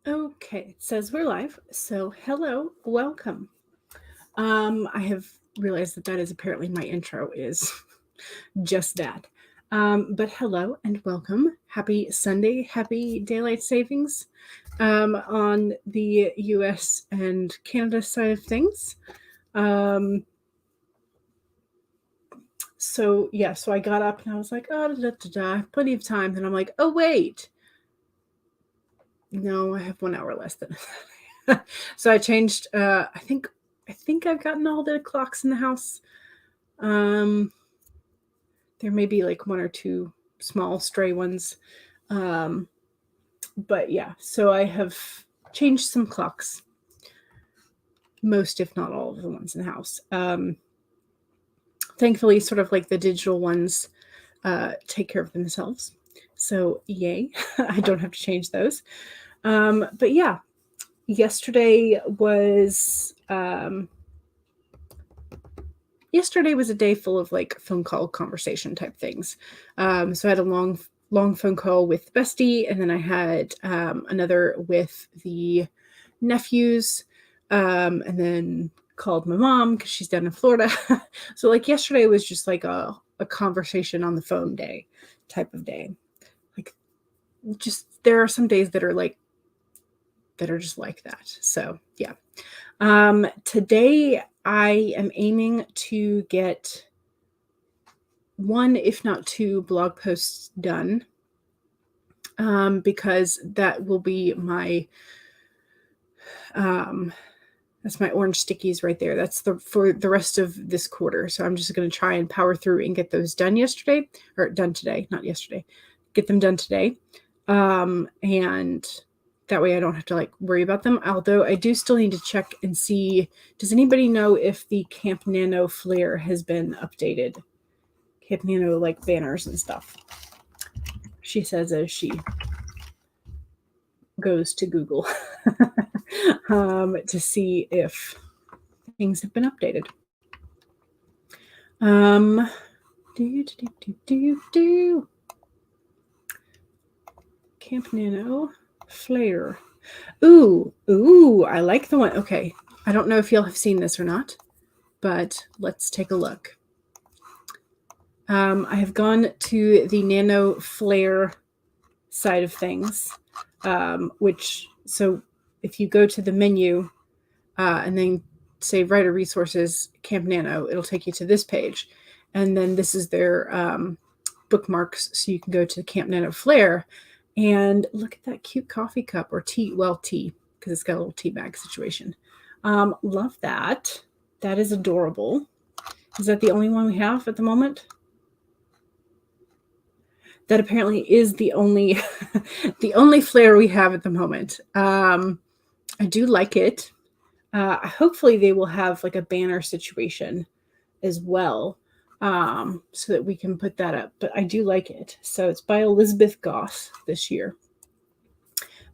Okay, it says we're live. So hello, welcome. I have realized that is apparently my intro is just that. But hello and welcome. Happy Sunday, happy daylight savings on the US and Canada side of things. So I got up and I was like, plenty of time. And I'm like, oh wait. No, I have 1 hour less than that. So I changed I think I've gotten all the clocks in the house. There may be like one or two small stray ones. But yeah, so I have changed some clocks. Most, if not all, of the ones in the house. Thankfully, sort of like the digital ones take care of themselves. So yay, I don't have to change those. But yeah, yesterday was a day full of like phone call conversation type things. So I had a long phone call with Bestie, and then I had another with the nephews, and then called my mom because she's down in Florida. So like yesterday was just like a conversation on the phone day type of day. Like, just there are some days that are just like that. So yeah. Today I am aiming to get 1, if not 2, blog posts done, because that will be my that's my orange stickies right there. That's for the rest of this quarter. So I'm just going to try and power through and get those done today, not yesterday. Get them done today. And that way I don't have to like worry about them. Although I do still need to check and see, does anybody know if the Camp Nano flare has been updated? Camp Nano like banners and stuff. She says as she goes to Google to see if things have been updated. Camp Nano flare. Ooh, I like the one. Okay, I don't know if y'all have seen this or not, but let's take a look. I have gone to the Nano flare side of things, so if you go to the menu and then say writer resources Camp Nano, it'll take you to this page, and then this is their bookmarks, so you can go to Camp Nano flare and look at that cute coffee cup or tea, because it's got a little tea bag situation. Love that. That is adorable. Is that the only one we have at the moment? That apparently is the only the only flare we have at the moment. I do like it. Hopefully they will have like a banner situation as well, so that we can put that up. But I do like it. So it's by Elizabeth Goss this year.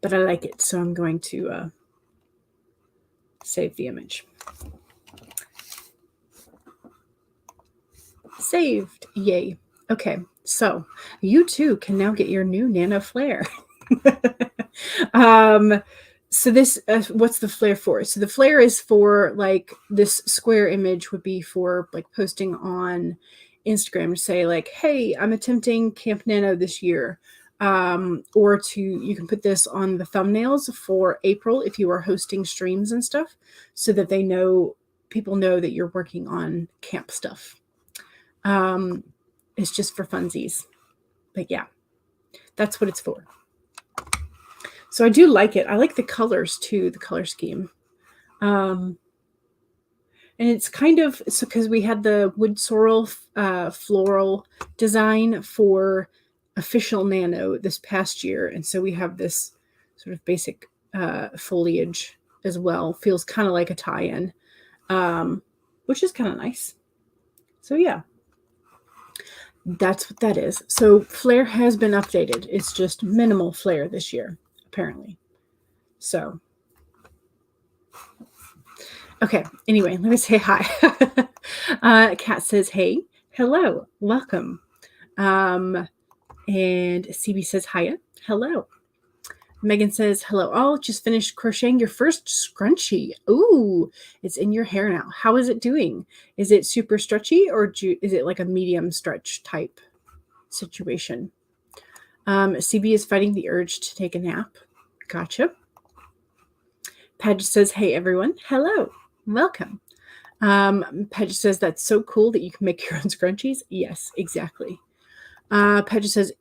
But I like it, so I'm going to save the image. Saved. Yay. Okay, so you too can now get your new Nano flare. So this, what's the flare for? So the flare is for like this square image would be for like posting on Instagram to say like, hey, I'm attempting Camp Nano this year. Or you can put this on the thumbnails for April if you are hosting streams and stuff, so that people know that you're working on camp stuff. It's just for funsies. But yeah, that's what it's for. So I do like it. I like the colors too, the color scheme. And it's kind of, so because we had the wood sorrel floral design for official Nano this past year. And so we have this sort of basic foliage as well. Feels kind of like a tie-in, which is kind of nice. So yeah. That's what that is. So flare has been updated. It's just minimal flare this year, apparently. So, okay. Anyway, let me say hi. Kat says, hey, hello, welcome. And CB says, hiya, hello. Megan says, hello all, just finished crocheting your first scrunchie. Ooh, it's in your hair now. How is it doing? Is it super stretchy or is it like a medium stretch type situation? CB is fighting the urge to take a nap. Gotcha. Padge says, hey everyone. Hello. Welcome. Padge says, that's so cool that you can make your own scrunchies. Yes, exactly. Padge says,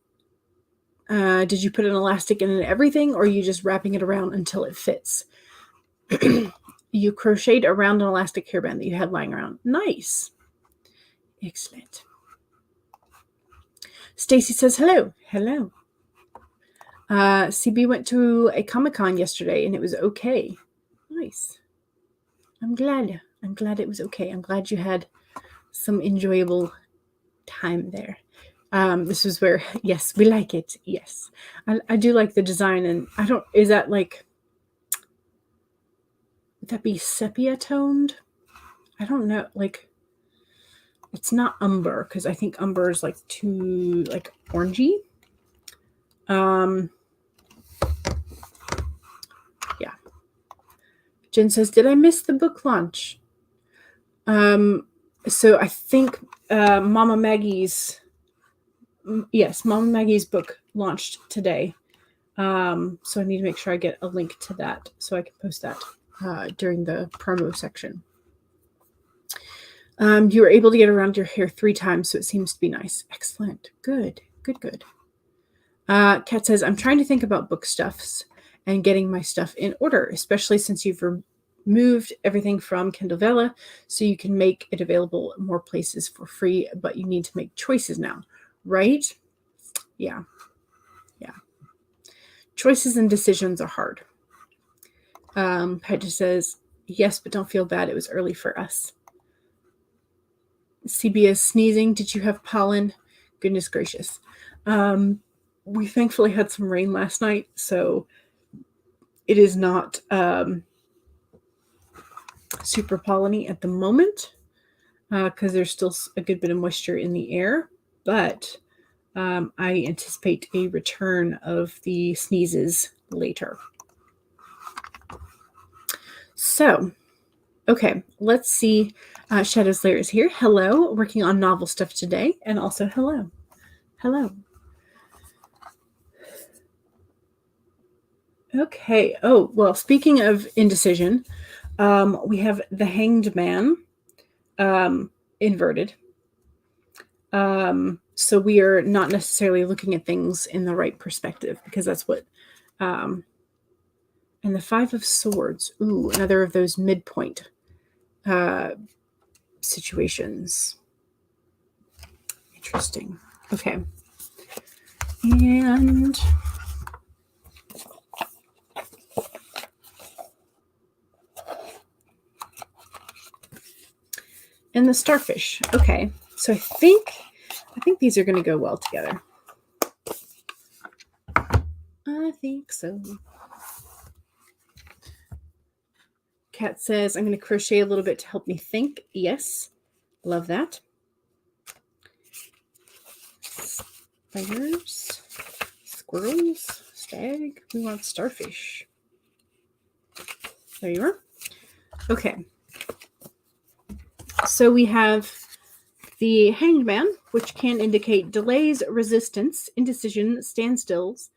did you put an elastic in and everything, or are you just wrapping it around until it fits? You crocheted around an elastic hairband that you had lying around. Nice. Excellent. Stacy says, hello. Hello. CB went to a Comic-Con yesterday, and it was okay. Nice. I'm glad it was okay. I'm glad you had some enjoyable time there. This is where, yes, we like it. Yes. I do like the design, and is that like, would that be sepia toned? I don't know. Like, it's not umber, because I think umber is like too, like, orangey. Yeah. Jen says, did I miss the book launch? So I think Mama Maggie's book launched today. So I need to make sure I get a link to that so I can post that during the promo section. You were able to get around your hair 3 times, so it seems to be nice. Excellent. Good. Kat says, I'm trying to think about book stuffs and getting my stuff in order, especially since you've removed everything from Kindle Vella, so you can make it available more places for free, but you need to make choices now, right? Yeah. Choices and decisions are hard. Pedro says, yes, but don't feel bad. It was early for us. CB is sneezing. Did you have pollen? Goodness gracious. We thankfully had some rain last night, so it is not super polleny at the moment because there's still a good bit of moisture in the air, but I anticipate a return of the sneezes later. So, okay, let's see. Shadows Lair is here. Hello, working on novel stuff today, and also hello. Okay. Oh, well, speaking of indecision, we have the Hanged Man inverted. So we are not necessarily looking at things in the right perspective, because that's what, and the 5 of Swords. Ooh, another of those midpoint situations. Interesting. Okay. And the starfish. Okay. So I think these are going to go well together. I think so. Kat says, I'm going to crochet a little bit to help me think. Yes. Love that. Spiders, squirrels, stag. We want starfish. There you are. Okay. So we have the Hanged Man, which can indicate delays, resistance, indecision, standstills,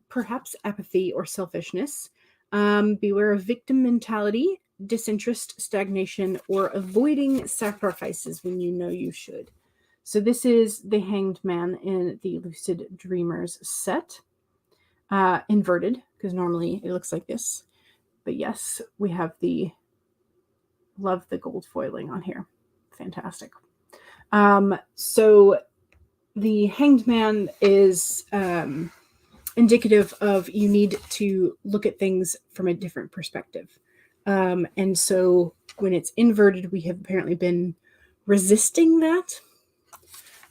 perhaps apathy or selfishness. Beware of victim mentality, disinterest, stagnation, or avoiding sacrifices when you know you should. So this is the Hanged Man in the Lucid Dreamers set. Inverted, because normally it looks like this. But yes, we have love the gold foiling on here. Fantastic. So the Hanged Man is indicative of you need to look at things from a different perspective. And so when it's inverted, we have apparently been resisting that,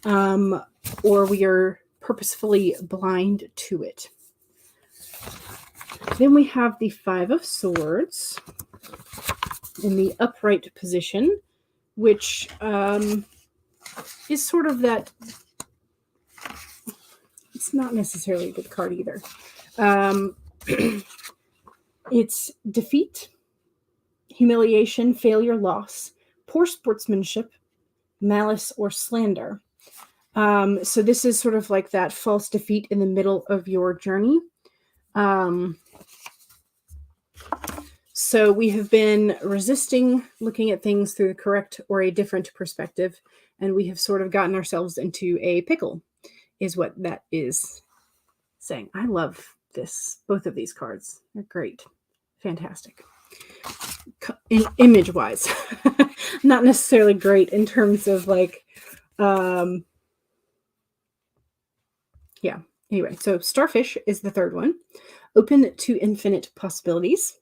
or we are purposefully blind to it. Then we have the 5 of Swords in the upright position, which is sort of that. It's not necessarily a good card either. It's defeat, humiliation, failure, loss, poor sportsmanship, malice, or slander. So this is sort of like that false defeat in the middle of your journey. So we have been resisting looking at things through the correct or a different perspective, and we have sort of gotten ourselves into a pickle, is what that is saying. I love this. Both of these cards. They're great. Fantastic. Image-wise. Not necessarily great in terms of like, yeah. Anyway, so Starfish is the third one. Open to infinite possibilities.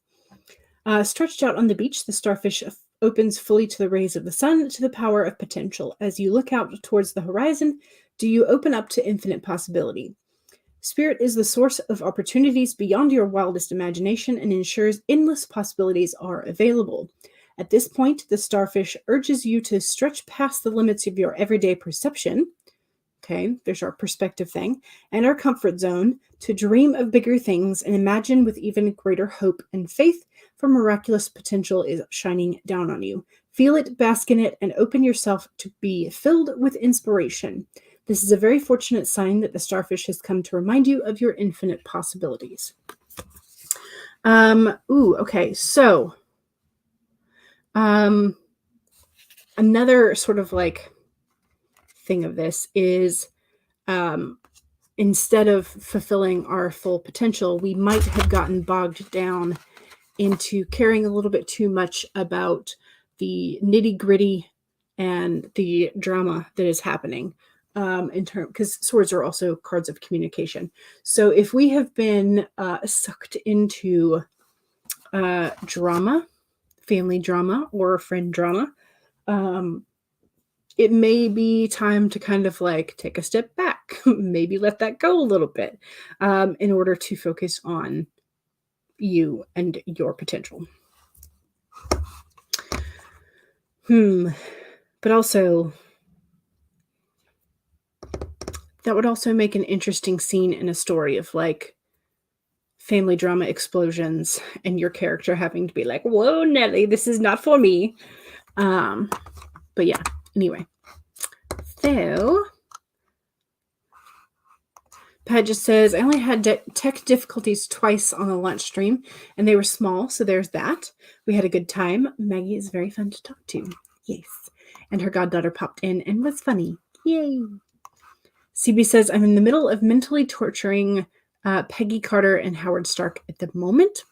Stretched out on the beach, the starfish opens fully to the rays of the sun, to the power of potential. As you look out towards the horizon, do you open up to infinite possibility? Spirit is the source of opportunities beyond your wildest imagination and ensures endless possibilities are available. At this point, the starfish urges you to stretch past the limits of your everyday perception. Okay, there's our perspective thing, and our comfort zone, to dream of bigger things and imagine with even greater hope and faith, for miraculous potential is shining down on you. Feel it, bask in it, and open yourself to be filled with inspiration. This is a very fortunate sign that the starfish has come to remind you of your infinite possibilities. Okay, so another sort of like thing of this is instead of fulfilling our full potential, we might have gotten bogged down into caring a little bit too much about the nitty-gritty and the drama that is happening, because swords are also cards of communication. So if we have been sucked into drama, family drama, or friend drama, it may be time to kind of like take a step back, maybe let that go a little bit, in order to focus on you and your potential. But also, that would also make an interesting scene in a story of like family drama explosions and your character having to be like, whoa, Nelly, this is not for me. But yeah, anyway. So Pat just says, I only had tech difficulties twice on the launch stream, and they were small, so there's that. We had a good time. Maggie is very fun to talk to. Yes. And her goddaughter popped in and was funny. Yay. CB says, I'm in the middle of mentally torturing Peggy Carter and Howard Stark at the moment.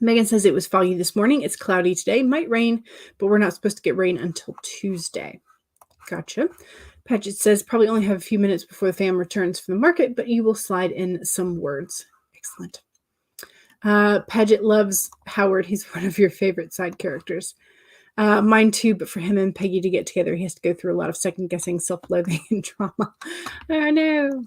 Megan says it was foggy this morning. It's cloudy today. Might rain, but we're not supposed to get rain until Tuesday. Gotcha. Paget says, probably only have a few minutes before the fam returns from the market, but you will slide in some words. Excellent. Paget loves Howard. He's one of your favorite side characters. Mine too, but for him and Peggy to get together, he has to go through a lot of second-guessing, self-loathing, and drama. I know.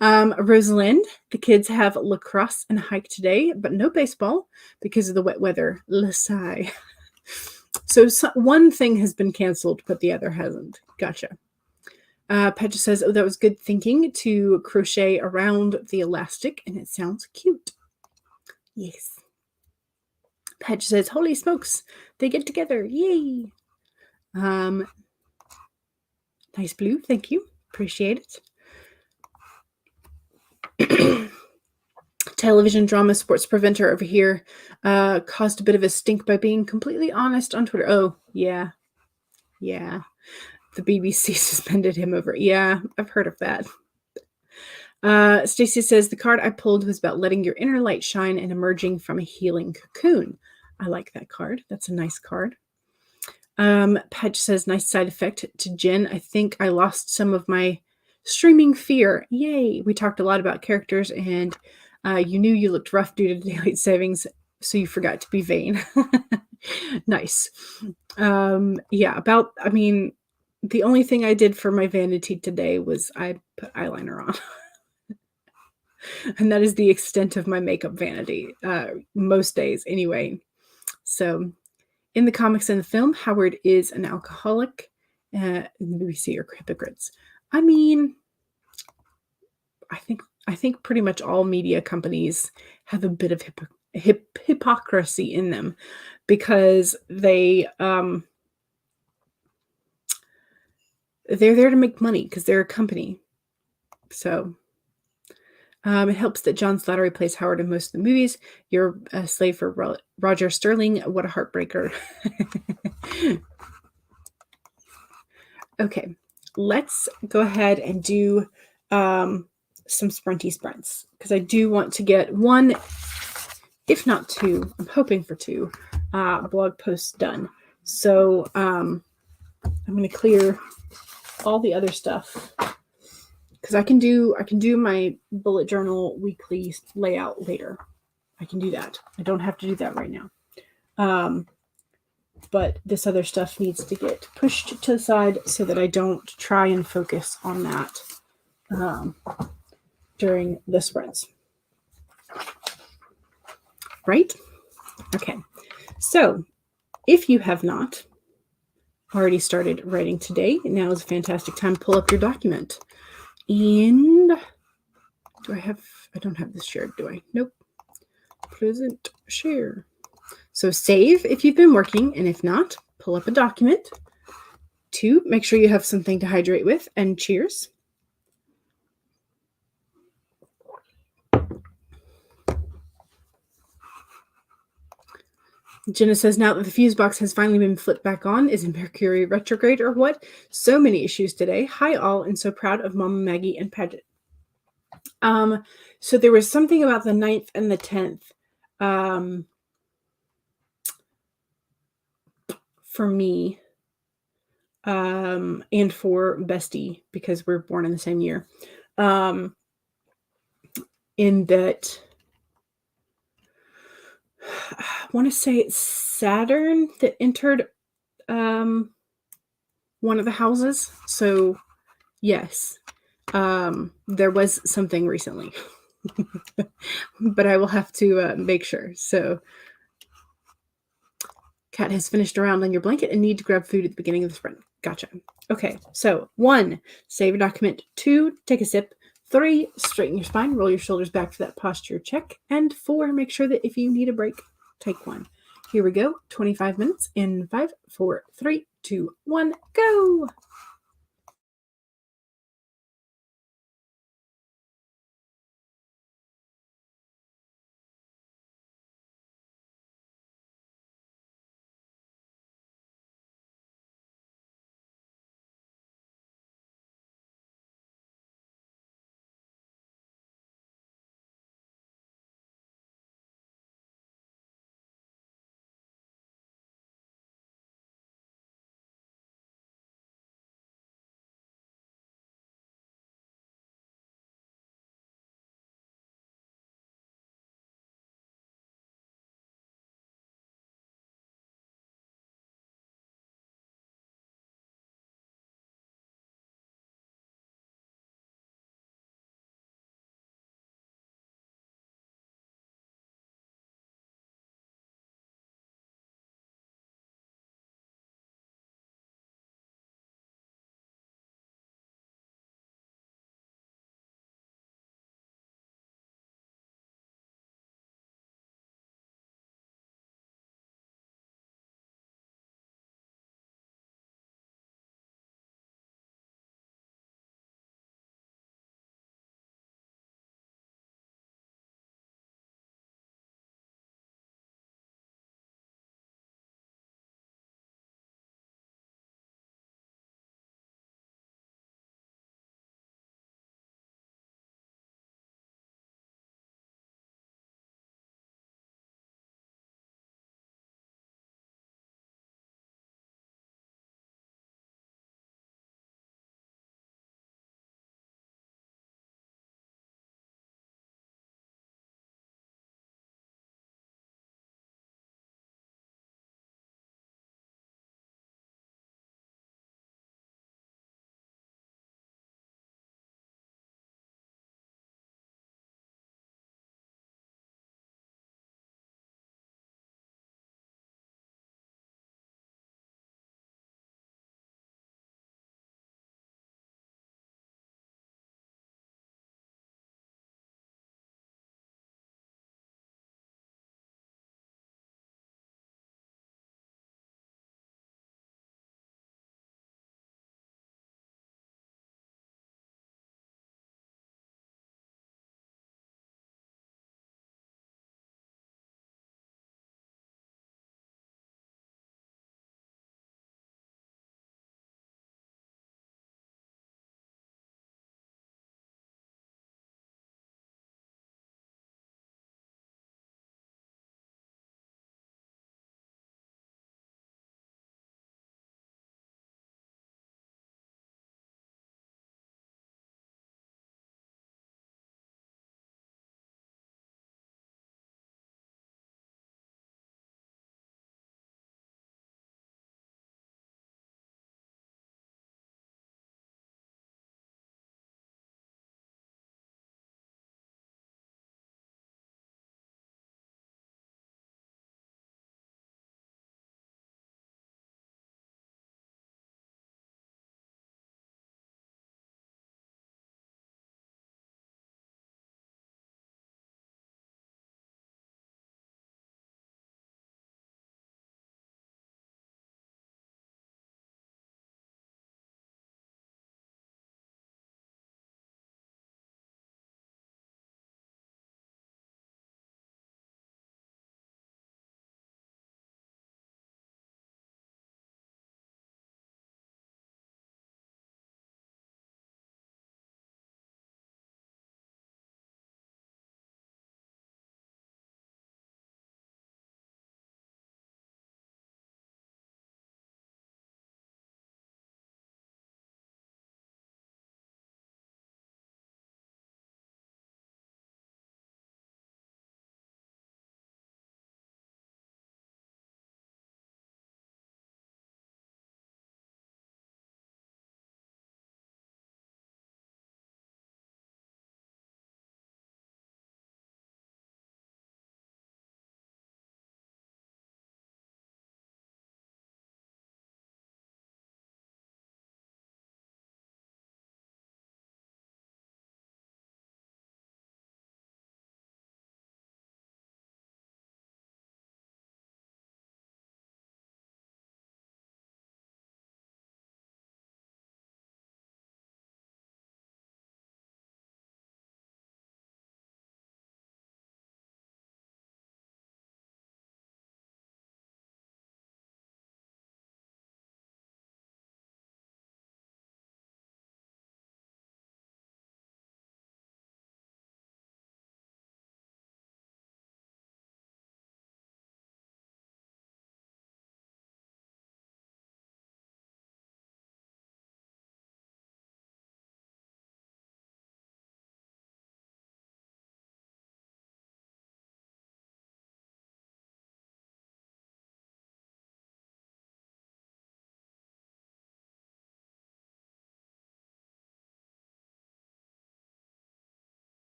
Rosalind, the kids have lacrosse and hike today, but no baseball because of the wet weather. Lasai. So one thing has been canceled, but the other hasn't. Gotcha. Petra says, oh, that was good thinking to crochet around the elastic, and it sounds cute. Yes. Petra says, holy smokes, they get together. Yay. Nice blue. Thank you. Appreciate it. Television drama sports preventer over here caused a bit of a stink by being completely honest on Twitter. Oh, yeah. Yeah. The BBC suspended him over. Yeah, I've heard of that. Stacy says, the card I pulled was about letting your inner light shine and emerging from a healing cocoon. I like that card. That's a nice card. Patch says, nice side effect to Jen. I think I lost some of my streaming fear. Yay. We talked a lot about characters, and you knew you looked rough due to daylight savings, so you forgot to be vain. Nice. The only thing I did for my vanity today was I put eyeliner on. And that is the extent of my makeup vanity, most days anyway. So in the comics and the film, Howard is an alcoholic. In the BBC are hypocrites. I mean, I think I think pretty much all media companies have a bit of hypocrisy in them because they're there to make money because they're a company. So it helps that John Slattery plays Howard in most of the movies. You're a slave for Roger Sterling. What a heartbreaker. Okay, let's go ahead and do some sprinty sprints because I do want to get one, if not two, I'm hoping for two blog posts done. So I'm going to clear all the other stuff because I can do my bullet journal weekly layout later. I can do that. I don't have to do that right now. But this other stuff needs to get pushed to the side so that I don't try and focus on that during the sprints. Right? Okay. So if you have not already started writing today, now is a fantastic time to pull up your document. And I don't have this shared, do I? Nope. Present share. So save if you've been working, and if not, pull up a document. 2, make sure you have something to hydrate with, and cheers. Jenna says, now that the fuse box has finally been flipped back on, is it Mercury retrograde or what? So many issues today. Hi all, and so proud of Mama Maggie and Paget. So there was something about the 9th and the 10th for me and for Bestie because we're born in the same year. In that I want to say it's Saturn that entered one of the houses. So yes, there was something recently, but I will have to make sure. So Cat has finished around on your blanket and need to grab food at the beginning of the sprint. Gotcha. Okay, so 1, save your document. 2, take a sip. 3, straighten your spine, roll your shoulders back for that posture check. And 4, make sure that if you need a break, take one. Here we go. 25 minutes in 5, 4, 3, 2, 1, go.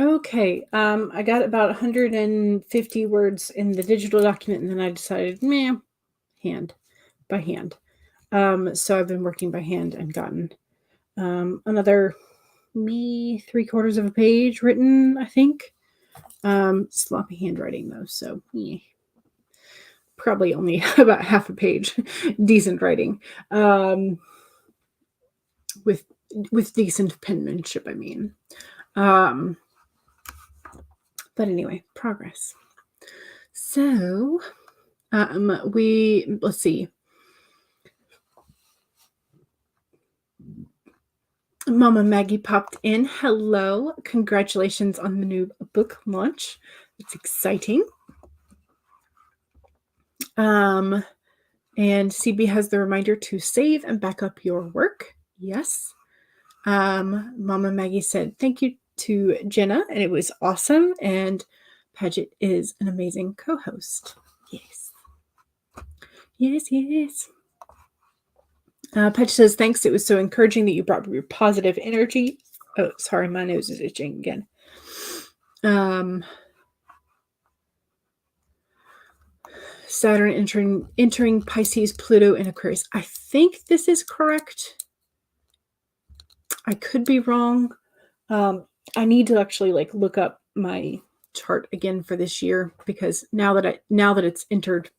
Okay. I got about 150 words in the digital document, and then I decided, by hand. So I've been working by hand and gotten another 3/4 of a page written, I think. Sloppy handwriting though, so probably only about half a page. Decent writing. With decent penmanship, I mean. But anyway, progress. So let's see. Mama Maggie popped in. Hello. Congratulations on the new book launch. It's exciting. And CB has the reminder to save and back up your work. Yes. Mama Maggie said thank you to Jenna, and it was awesome. And Paget is an amazing co-host. Yes. Yes. Paget says thanks. It was so encouraging that you brought your positive energy. Oh, sorry, my nose is itching again. Saturn entering Pisces, Pluto, and Aquarius. I think this is correct. I could be wrong. I need to actually look up my chart again for this year, because now that it's entered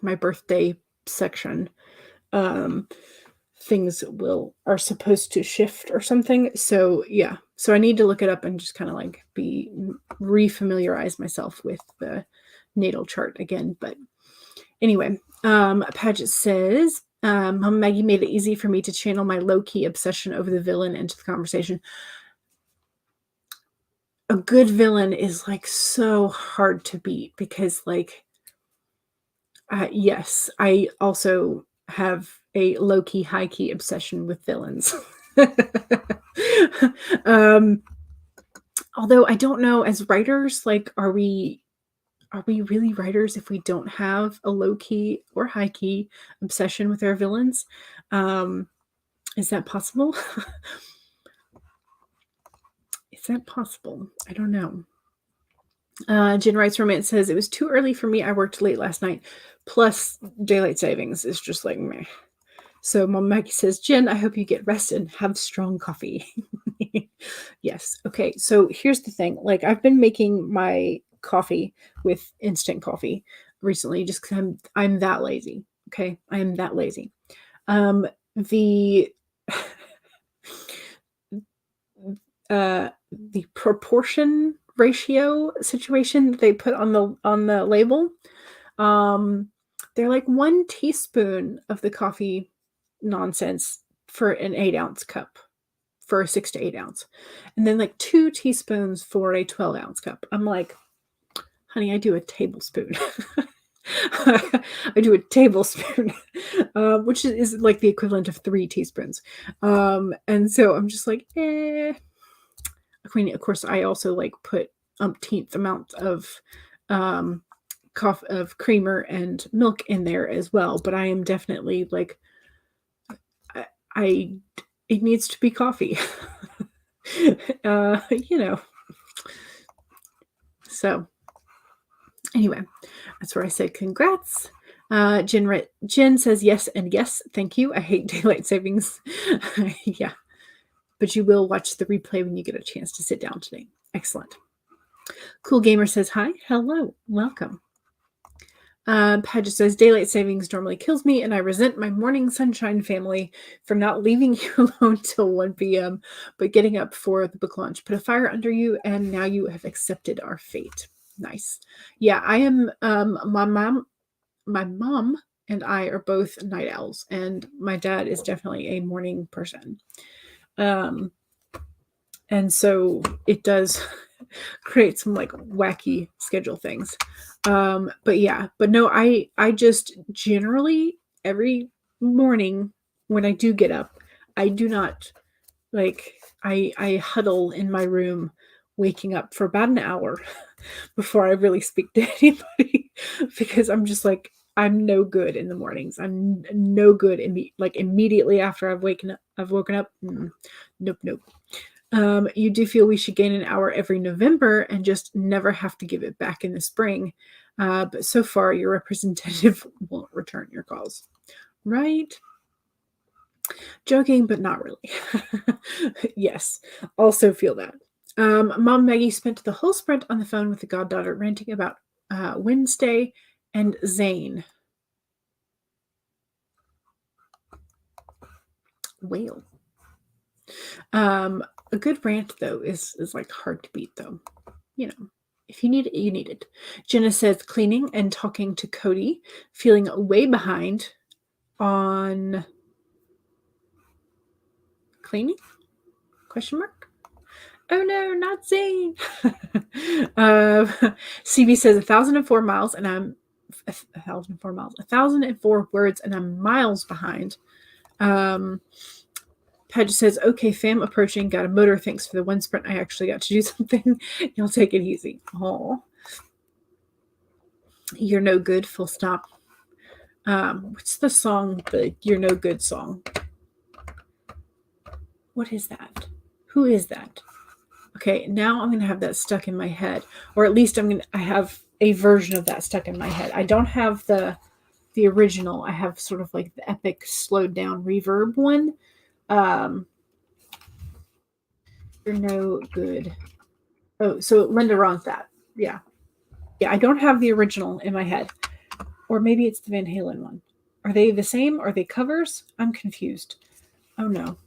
my birthday section, things are supposed to shift or something. So yeah, so I need to look it up and just kind of refamiliarize myself with the natal chart again. But anyway, Paget says, Mama Maggie made it easy for me to channel my low-key obsession over the villain into the conversation. A good villain is so hard to beat, because yes, I also have a low-key, high-key obsession with villains. Although I don't know, as writers, are we really writers if we don't have a low-key or high-key obsession with our villains? Is that possible? Is that possible? I don't know. Jen Wrights Romance says, it was too early for me. I worked late last night. Plus, daylight savings is just meh. So Mom Maggie says, Jen, I hope you get rest and have strong coffee. Yes. Okay. So here's the thing. I've been making my coffee with instant coffee recently, just because I'm that lazy. Okay. I am that lazy. The proportion ratio situation that they put on the label, they're 1 teaspoon of the coffee nonsense for an 8-ounce cup, for a 6 to 8 ounce, and then 2 teaspoons for a 12-ounce cup. I'm honey, I do a tablespoon. I do a tablespoon, which is the equivalent of 3 teaspoons. And so I'm just I mean, of course, I also put umpteenth amounts of creamer and milk in there as well. But I am definitely it needs to be coffee. So anyway, that's where I said congrats. Jen says yes and yes, thank you. I hate daylight savings. Yeah. But you will watch the replay when you get a chance to sit down today. Excellent. Cool Gamer says, hi, hello, welcome. Paget says, daylight savings normally kills me, and I resent my morning sunshine family for not leaving you alone till 1 p.m., but getting up for the book launch. Put a fire under you, and now you have accepted our fate. Nice. Yeah, I am, my mom and I are both night owls, and my dad is definitely a morning person. And so it does create some wacky schedule things. But yeah, but no, I just generally every morning when I do get up, I do not I huddle in my room, waking up for about an hour before I really speak to anybody, because I'm just I'm no good in the mornings. I'm no good immediately after I've I've woken up. Nope, nope. You do feel we should gain an hour every November and just never have to give it back in the spring. But so far, your representative won't return your calls. Right? Joking, but not really. Yes, also feel that. Mom Maggie spent the whole sprint on the phone with the goddaughter ranting about Wednesday and Zane. Whale. A good rant, though, is like hard to beat, though. You know, if you need it, you need it. Jenna says cleaning and talking to Cody, feeling way behind on cleaning? Question mark? Oh no, not Zane. CB says 1,004 miles, and I'm 1,004 miles, 1,004 words, and I'm miles behind. Padge says, okay, fam, approaching, got a motor. Thanks for the one sprint. I actually got to do something. You'll take it easy. Oh, you're no good, full stop. What's the song, the You're No Good song? What is that? Who is that? Okay, now I'm going to have that stuck in my head. Or at least I have a version of that stuck in my head. I don't have the original. I have sort of like the epic slowed down reverb one. You're no good. Oh, so Linda Ronstadt. Yeah. Yeah, I don't have the original in my head. Or maybe it's the Van Halen one. Are they the same? Are they covers? I'm confused. Oh no.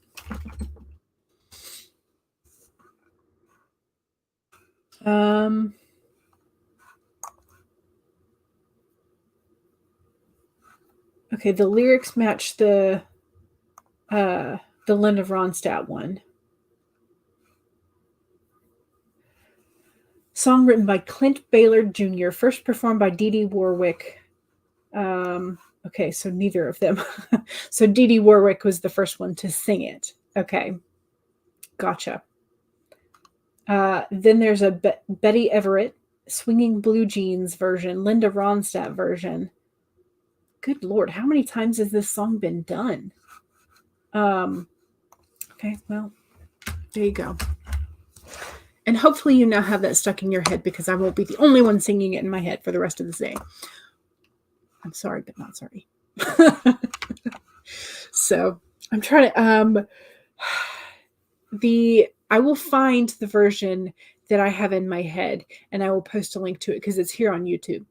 Okay, the lyrics match the Linda Ronstadt one. Song written by Clint Baylor Jr., first performed by Dee Dee Warwick. Okay, so neither of them. So Dee Dee Warwick was the first one to sing it. Okay, gotcha. Then there's a Betty Everett, Swinging Blue Jeans version, Linda Ronstadt version. Good Lord, how many times has this song been done? Okay, well, there you go. And hopefully you now have that stuck in your head because I won't be the only one singing it in my head for the rest of the day. I'm sorry, but not sorry. So I'm trying to I will find the version that I have in my head and I will post a link to it because it's here on YouTube.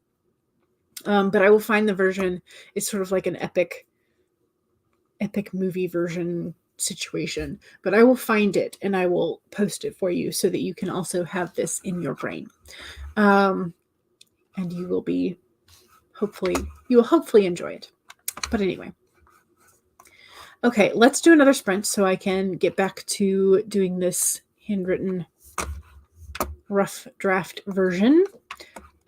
But I will find the version. It's sort of like an epic movie version situation, but I will find it and I will post it for you so that you can also have this in your brain. And you will hopefully enjoy it. But anyway. Okay, let's do another sprint so I can get back to doing this handwritten rough draft version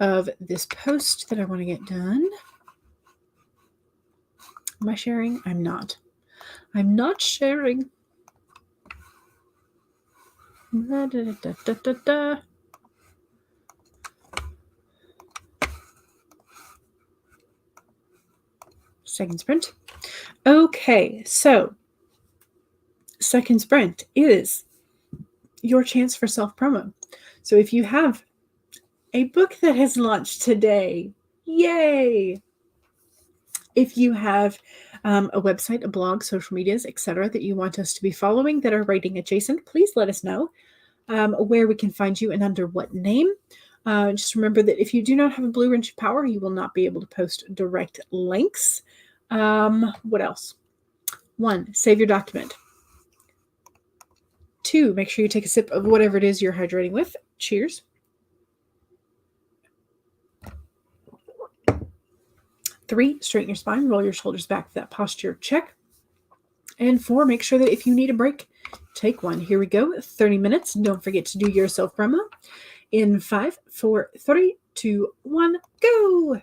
of this post that I want to get done. Am I sharing? I'm not. I'm not sharing. Da, da, da, da, da, da. Second sprint. Okay, so second sprint is your chance for self-promo. So if you have a book that has launched today, yay! If you have a website, a blog, social medias, etc., that you want us to be following that are writing adjacent, please let us know where we can find you and under what name. Just remember that if you do not have a blue wrench of power, you will not be able to post direct links. What else? 1, save your document. 2, make sure you take a sip of whatever it is you're hydrating with. Cheers. 3, straighten your spine, roll your shoulders back for that posture check. And 4, make sure that if you need a break, take one. Here we go, 30 minutes. Don't forget to do your self-promo. In 5, 4, 3, 2, 1, go!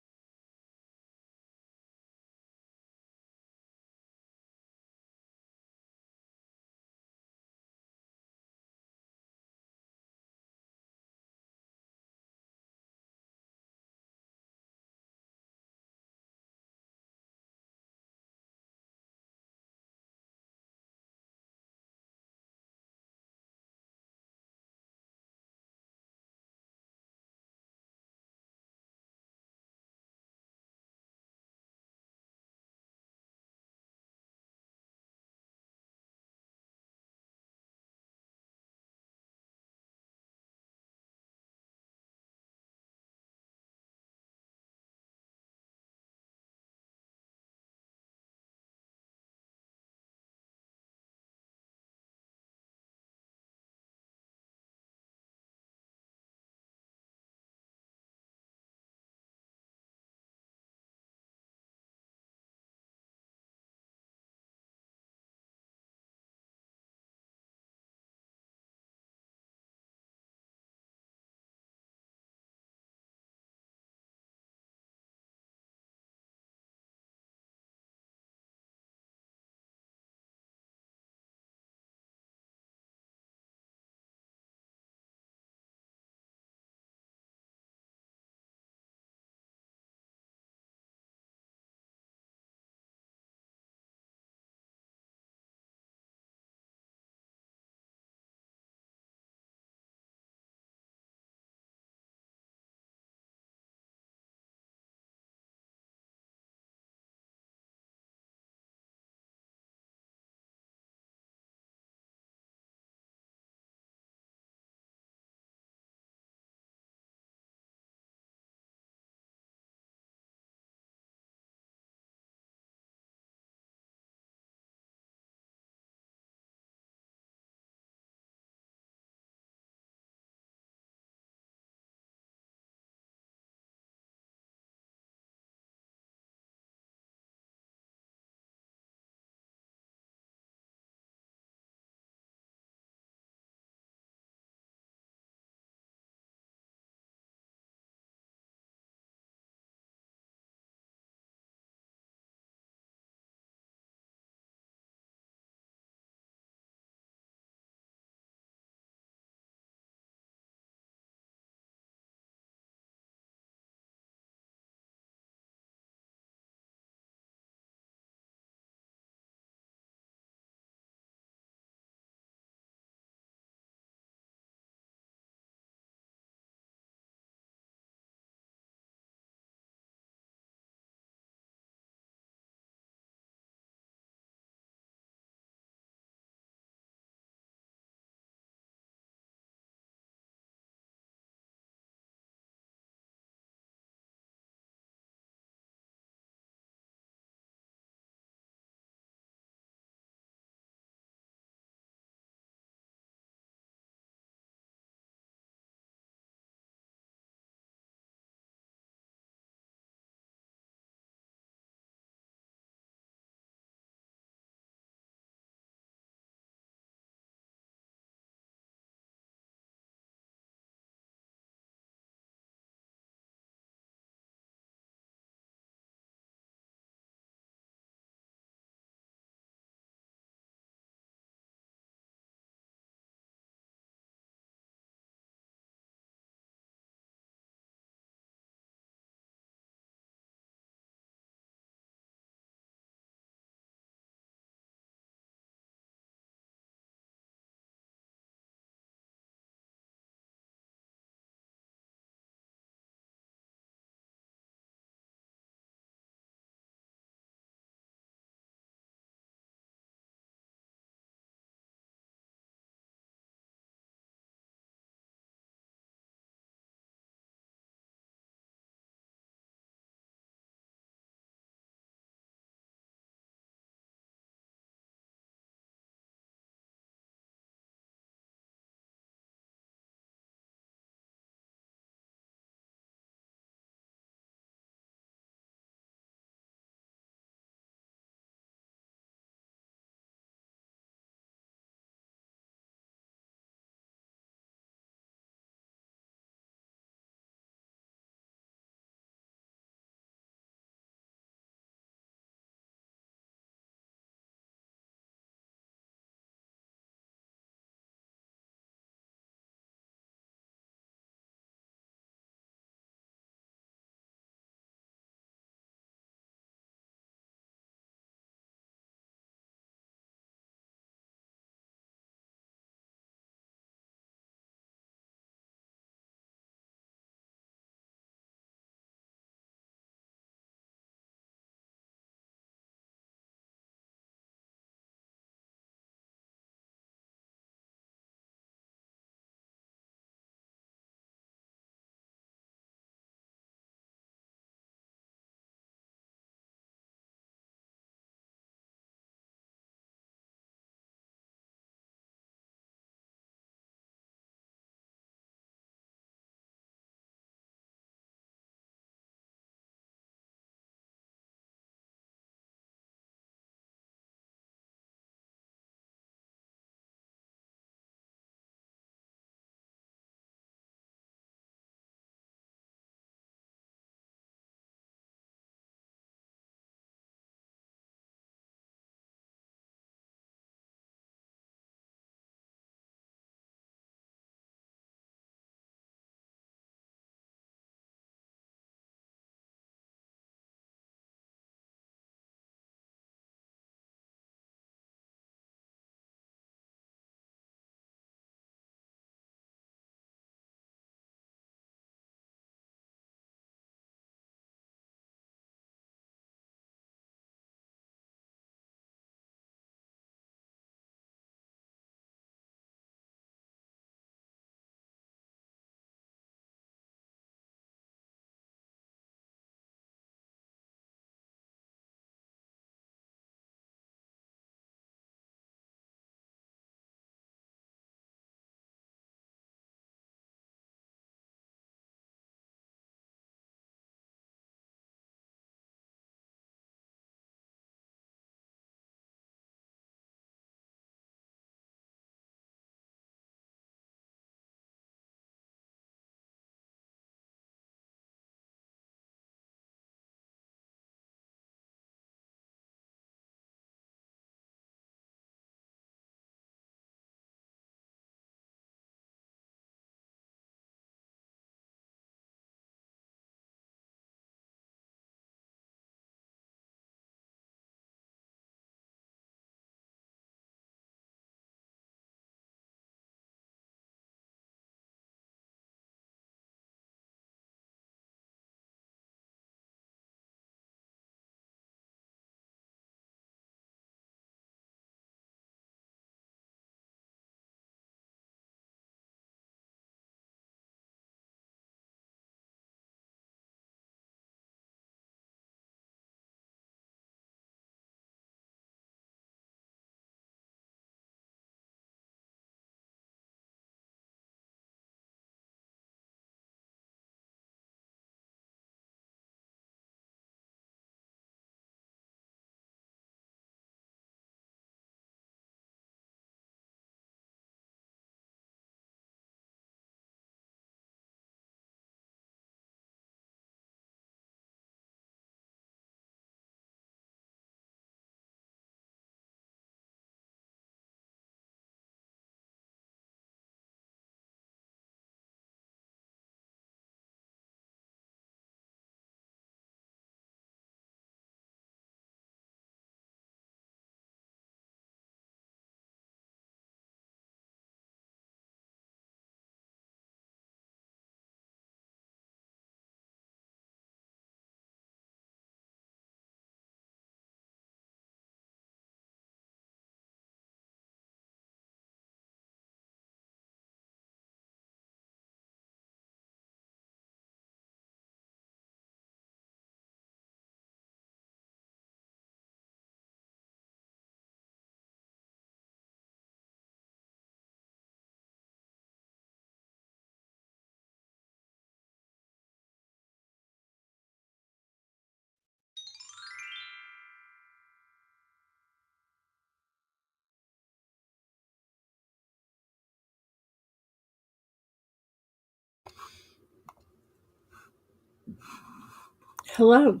Hello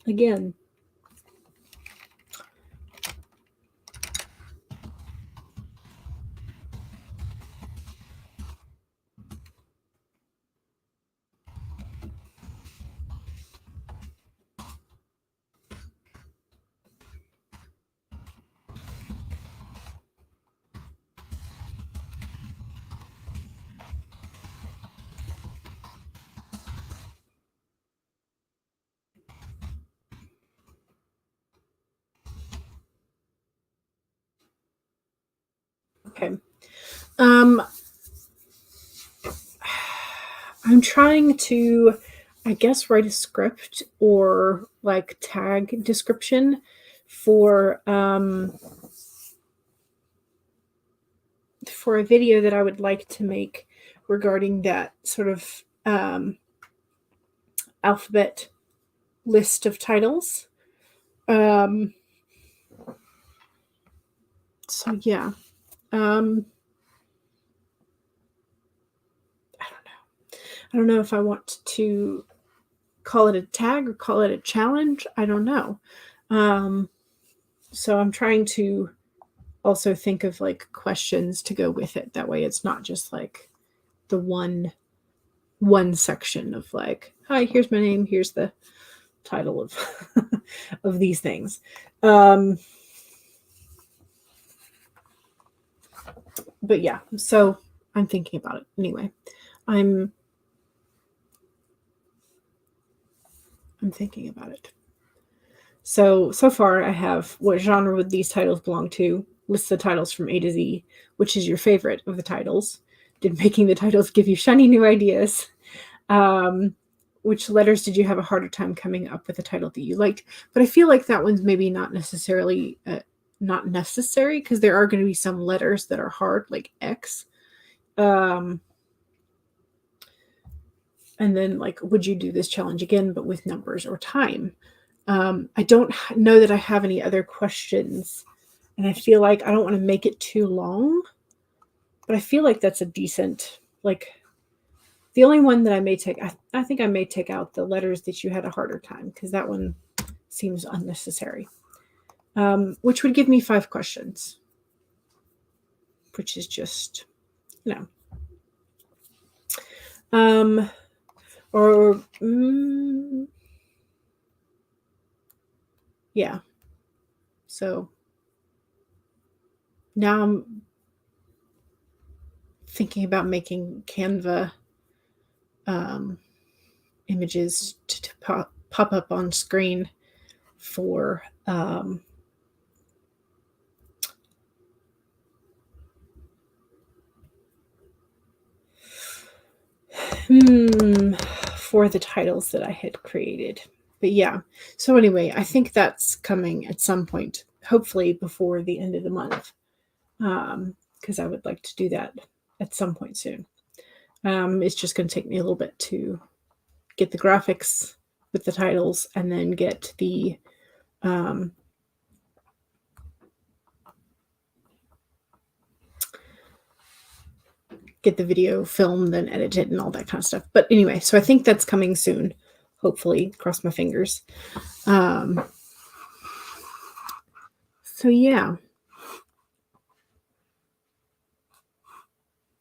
again. Okay. I'm trying to, I guess, write a script or like tag description for a video that I would like to make regarding that sort of alphabet list of titles. So yeah. I don't know if I want to call it a tag or call it a challenge. I don't know. So I'm trying to also think of like questions to go with it. That way it's not just like the one section of like, hi, here's my name, here's the title of of these things. But yeah, so I'm thinking about it anyway. I'm thinking about it. So far I have what genre would these titles belong to, list the titles from A to Z, which is your favorite of the titles. Did making the titles give you shiny new ideas? Which letters did you have a harder time coming up with a title that you liked? But I feel like that one's maybe not necessarily not necessary, because there are going to be some letters that are hard, like X. And then like, would you do this challenge again, but with numbers or time? I don't know that I have any other questions, and I feel like I don't want to make it too long, but I feel like that's a decent, like, the only one that I may take, I think I may take out the letters that you had a harder time, because that one seems unnecessary, which would give me 5 questions, which is just, or yeah. So now I'm thinking about making Canva images to pop up on screen for for the titles that I had created. But yeah, so anyway, I think that's coming at some point, hopefully before the end of the month, because I would like to do that at some point soon. It's just going to take me a little bit to get the graphics with the titles, and then get the video filmed, then edit it and all that kind of stuff. But anyway, so I think that's coming soon, hopefully, cross my fingers. So yeah,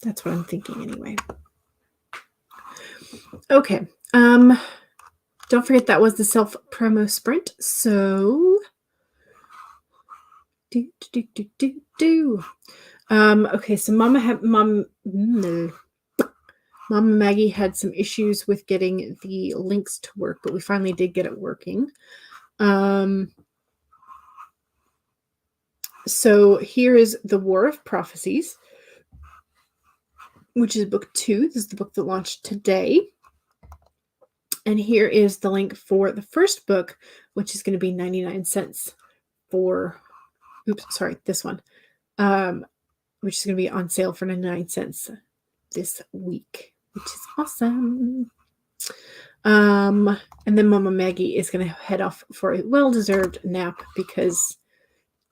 that's what I'm thinking anyway. Okay. Don't forget that was the self promo sprint. So okay, so Mama Maggie had some issues with getting the links to work, but we finally did get it working. So here is The War of Prophecies, which is book 2. This is the book that launched today. And here is the link for the first book, which is going to be 99 cents for, this one, which is going to be on sale for 99 cents this week, which is awesome. And then Mama Maggie is going to head off for a well-deserved nap, because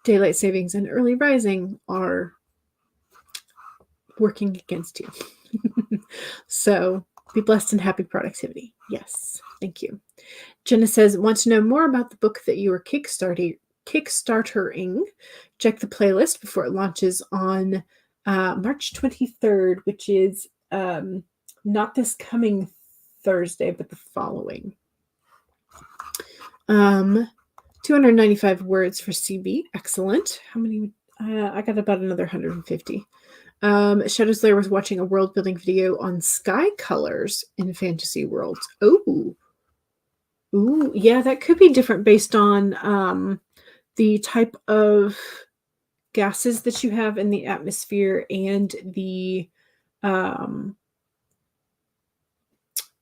daylight savings and early rising are working against you. So Be blessed and happy productivity. Yes, thank you. Jenna says, want to know more about the book that you are Kickstartering? Check the playlist before it launches on March 23rd, which is not this coming Thursday, but the following. 295 words for CB. Excellent. How many? I got about another 150. Shadow's Lair was watching a world building video on sky colors in fantasy worlds. Oh. Ooh, yeah, that could be different based on the type of gases that you have in the atmosphere and the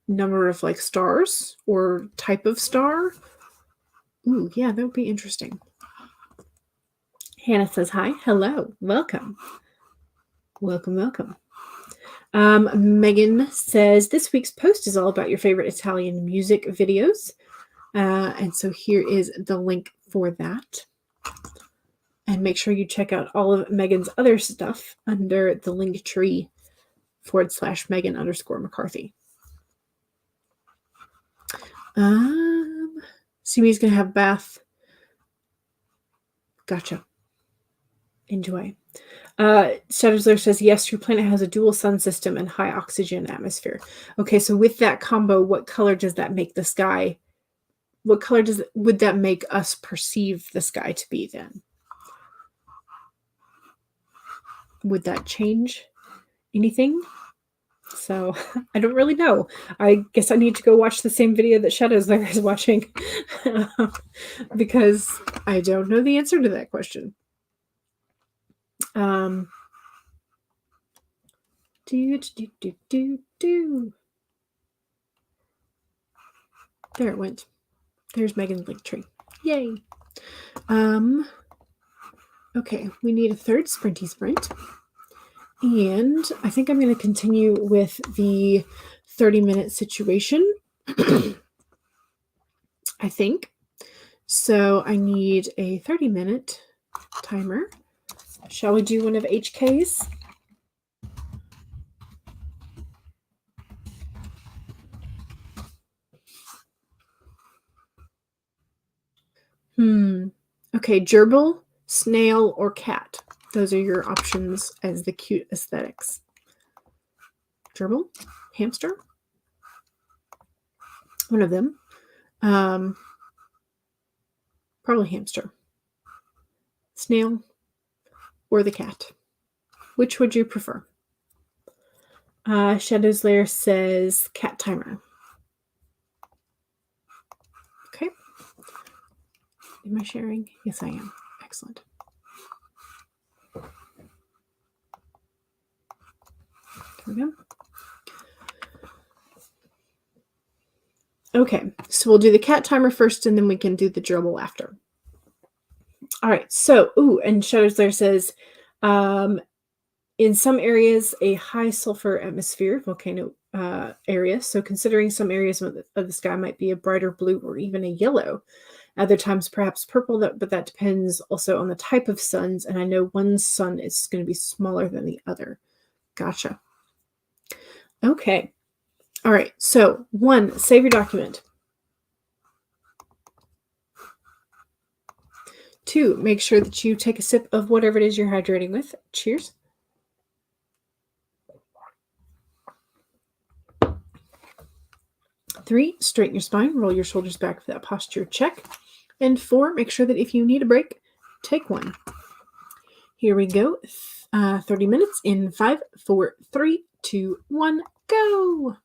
number of like stars or type of star. Ooh, yeah, that would be interesting. Hannah says hi. Hello. Welcome. Welcome. Megan says this week's post is all about your favorite Italian music videos. And so here is the link for that. And make sure you check out all of Megan's other stuff under the link tree /Megan_McCarthy. Simi's going to have bath. Gotcha. Enjoy. Shadows Lair says, yes, your planet has a dual sun system and high oxygen atmosphere. Okay, so with that combo, what color does that make the sky? What color would that make us perceive the sky to be then? Would that change anything? So I don't really know. I guess I need to go watch the same video that Shadows Lair is watching because I don't know the answer to that question. There it went. There's Megan's link tree. Yay. Okay, we need a third sprinty sprint. And I think I'm going to continue with the 30-minute situation. I think. So I need a 30-minute timer. Shall we do one of HK's? Okay, gerbil, snail, or cat. Those are your options as the cute aesthetics. Gerbil, hamster. One of them. Probably hamster. Snail or the cat. Which would you prefer? Shadow's Lair says cat timer. Okay. Am I sharing? Yes, I am. Excellent. There we go. Okay, so we'll do the cat timer first, and then we can do the gerbil after. All right, so, and Shadow's Lair says, in some areas, a high sulfur atmosphere, volcano area. So considering some areas of the sky might be a brighter blue or even a yellow. Other times, perhaps purple, but that depends also on the type of suns. And I know one sun is going to be smaller than the other. Gotcha. Okay. All right. So 1, save your document. 2, make sure that you take a sip of whatever it is you're hydrating with. Cheers. 3, straighten your spine, roll your shoulders back for that posture check. And 4, make sure that if you need a break, take one. Here we go. 30 minutes in 5, 4, 3, 2, 1, go.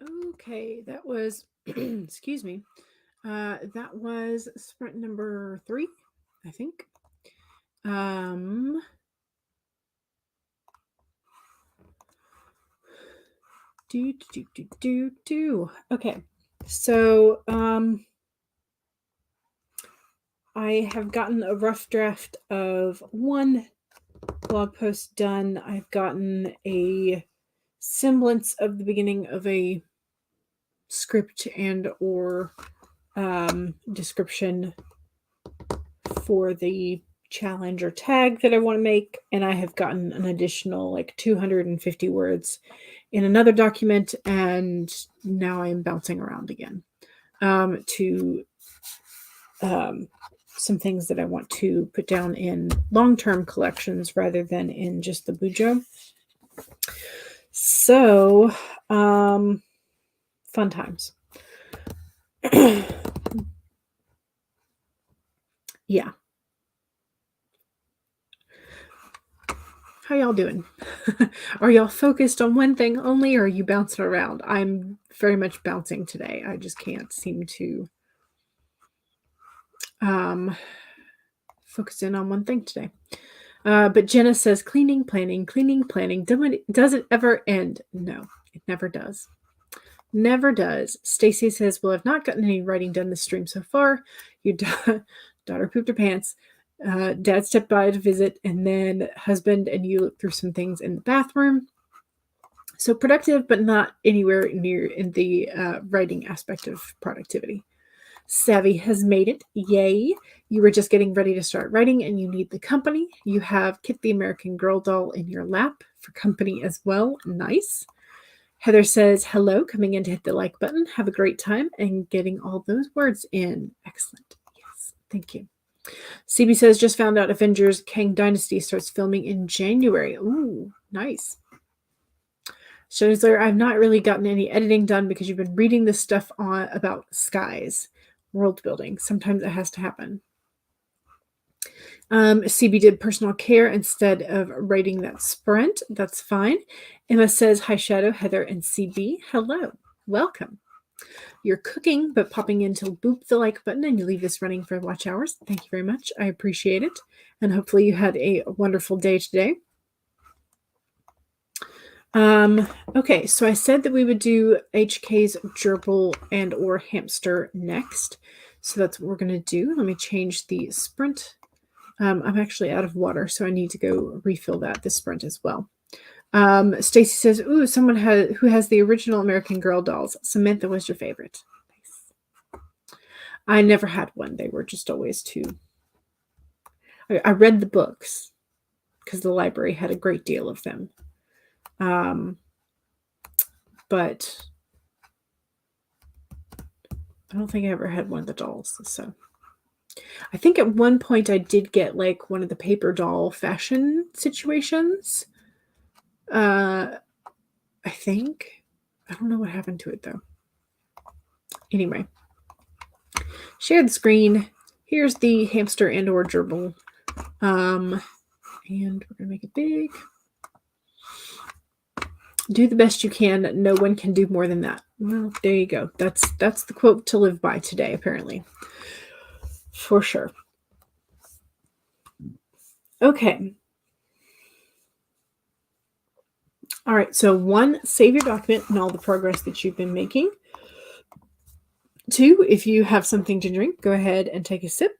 Okay, that was, excuse me, that was sprint number 3, I think. Okay, so I have gotten a rough draft of one blog post done. I've gotten a semblance of the beginning of a script and or description for the challenge or tag that I want to make, and I have gotten an additional like 250 words in another document, and now I'm bouncing around again to some things that I want to put down in long-term collections rather than in just the Bujo. So, fun times. Yeah. How y'all doing? Are y'all focused on one thing only, or are you bouncing around? I'm very much bouncing today. I just can't seem to focus in on one thing today. But Jenna says, cleaning, planning. Does it ever end? No, it never does. Never does. Stacy says, well, I've not gotten any writing done this stream so far. Your daughter pooped her pants. Dad stepped by to visit, and then husband and you looked through some things in the bathroom. So productive, but not anywhere near in the writing aspect of productivity. Savvy has made it. Yay. You were just getting ready to start writing and you need the company. You have Kit the American Girl doll in your lap for company as well. Nice. Heather says, hello, coming in to hit the like button. Have a great time and getting all those words in. Excellent. Yes, thank you. CB says, just found out Avengers Kang Dynasty starts filming in January. Ooh, nice. Shonslayer, I've not really gotten any editing done because you've been reading this stuff on about skies, world building. Sometimes it has to happen. CB did personal care instead of writing that sprint. That's fine. Emma says, hi, Shadow, Heather, and CB. Hello. Welcome. You're cooking, but popping in to boop the like button and you leave this running for watch hours. Thank you very much. I appreciate it. And hopefully you had a wonderful day today. Okay, so I said that we would do HK's gerbil and or hamster next. So that's what we're going to do. Let me change the sprint. I'm actually out of water, so I need to go refill this sprint as well. Stacy says, ooh, someone who has the original American Girl dolls. Samantha was your favorite. Nice. I never had one. They were just always too. I read the books because the library had a great deal of them. But I don't think I ever had one of the dolls. So I think at one point I did get like one of the paper doll fashion situations. I think. I don't know what happened to it though. Anyway. Share the screen. Here's the hamster and or gerbil. And we're going to make it big. Do the best you can. No one can do more than that. Well, there you go. That's the quote to live by today, apparently. For sure. Okay. All right. So 1, save your document and all the progress that you've been making. 2, if you have something to drink, go ahead and take a sip.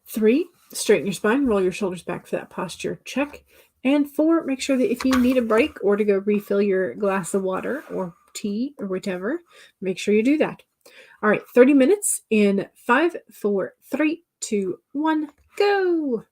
3, straighten your spine, roll your shoulders back for that posture check. And 4, make sure that if you need a break or to go refill your glass of water or tea or whatever, make sure you do that. All right, 30 minutes in 5, 4, 3, 2, 1, go.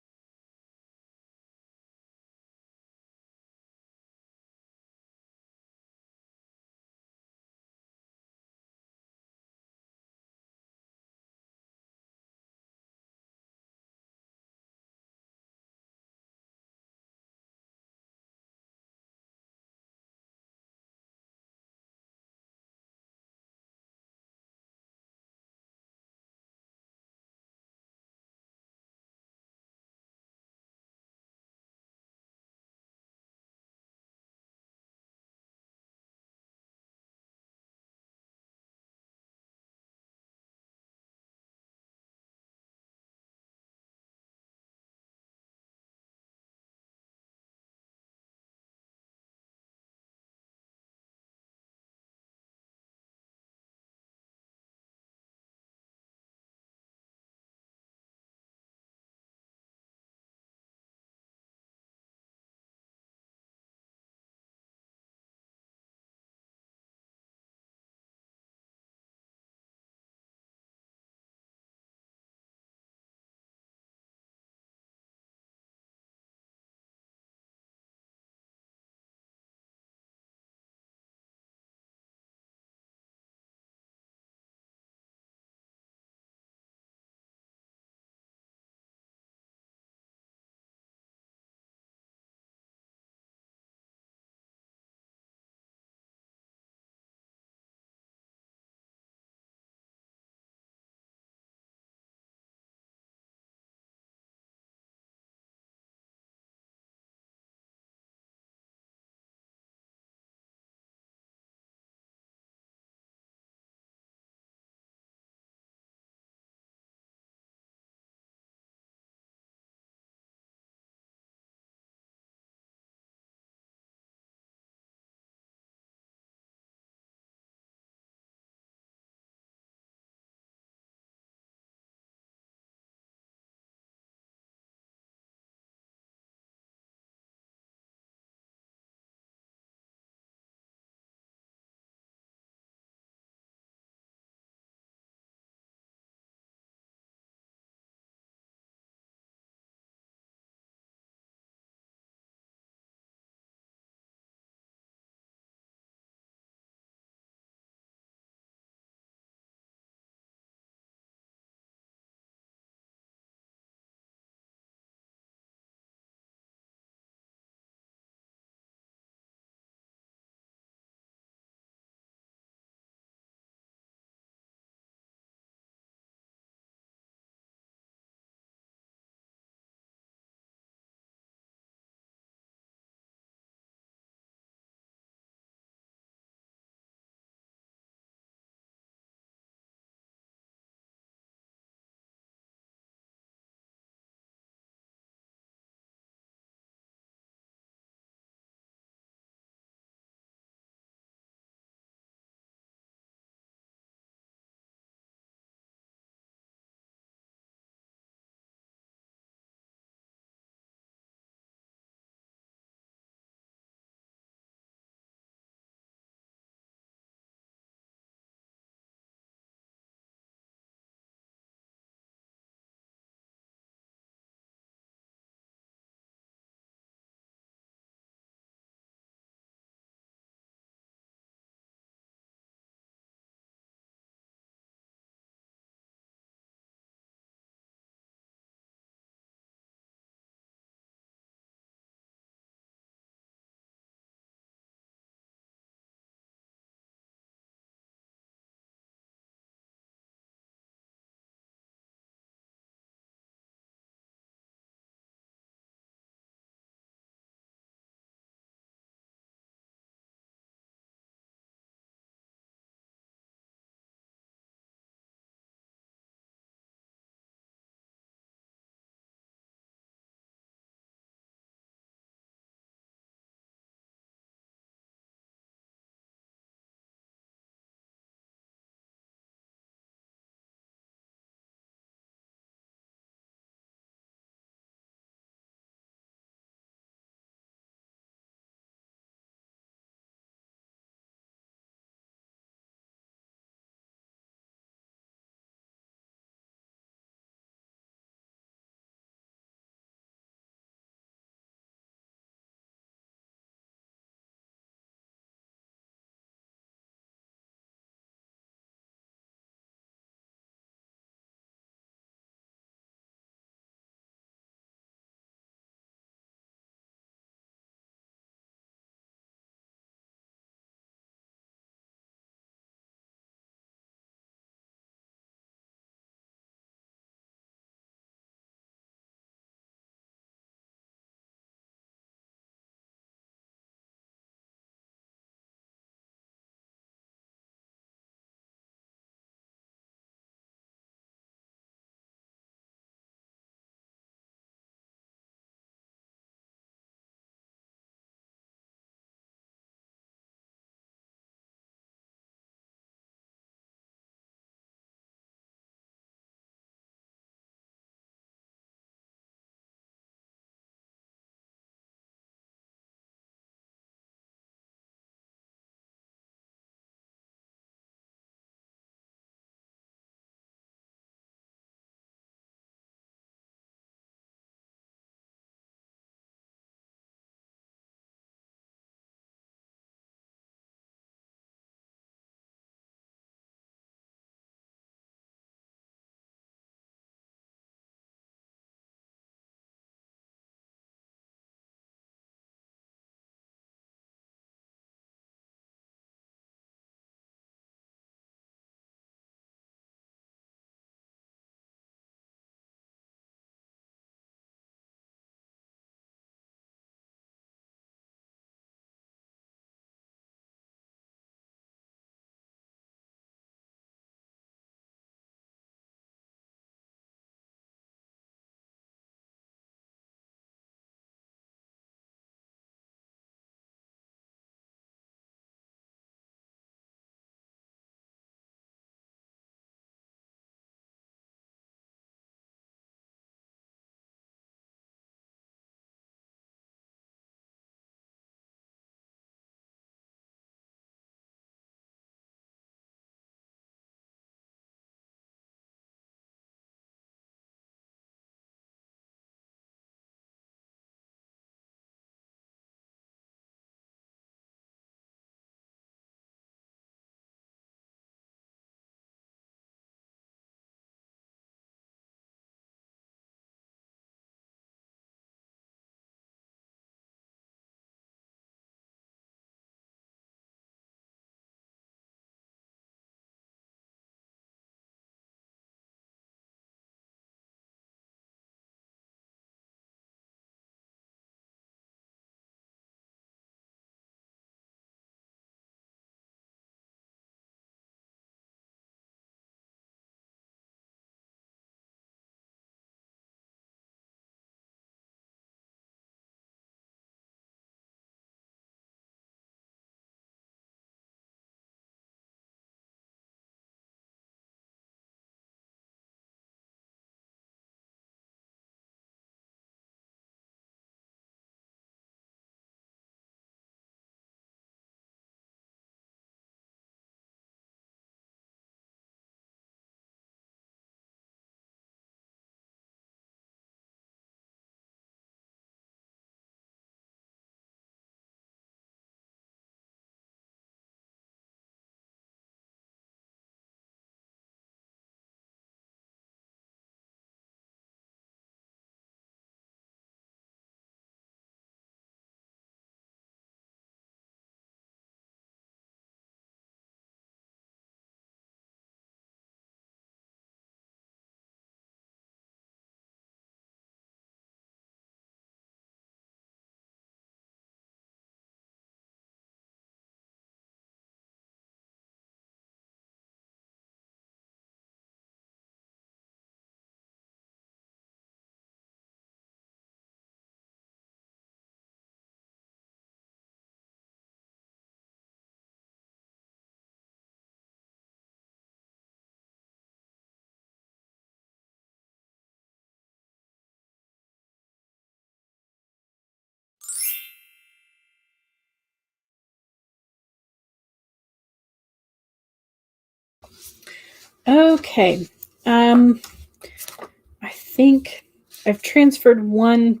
Okay. I think I've transferred one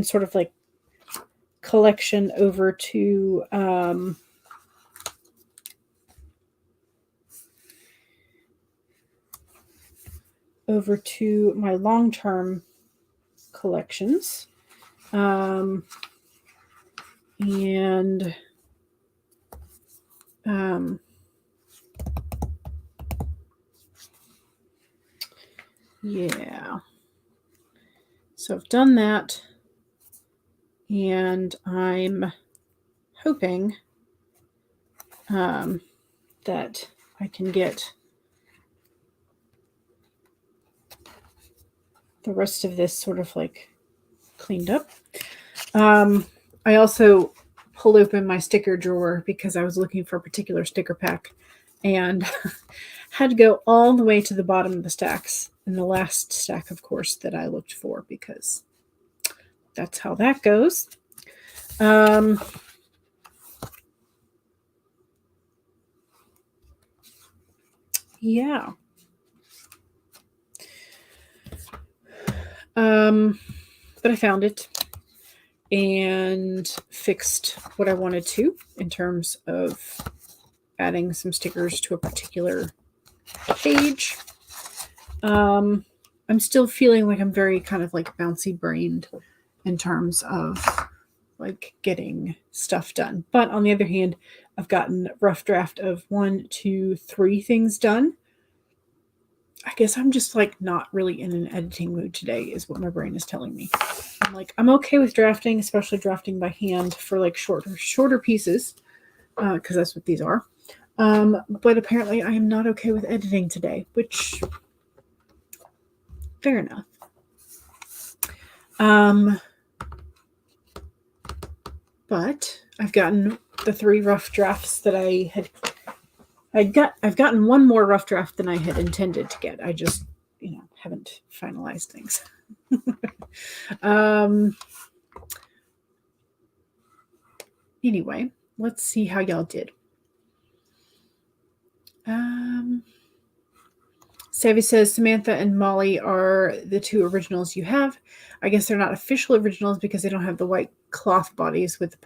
sort of like collection over to my long-term collections. Yeah. So I've done that, and I'm hoping that I can get the rest of this sort of like cleaned up. I also pulled open my sticker drawer because I was looking for a particular sticker pack and had to go all the way to the bottom of the stacks, and the last stack, of course, that I looked for, because that's how that goes. Yeah. But I found it and fixed what I wanted to in terms of adding some stickers to a particular page. I'm still feeling like I'm very kind of like bouncy brained in terms of like getting stuff done. But on the other hand, I've gotten a rough draft of 1, 2, 3 things done. I guess I'm just like not really in an editing mood today, is what my brain is telling me. I'm like, I'm okay with drafting, especially drafting by hand for like shorter pieces, because that's what these are. But apparently I am not okay with editing today, which, fair enough. But I've gotten the 3 rough drafts that I've gotten one more rough draft than I had intended to get. I just, haven't finalized things. Anyway, let's see how y'all did. Savvy says Samantha and Molly are the 2 originals you have. I guess they're not official originals because they don't have the white cloth bodies with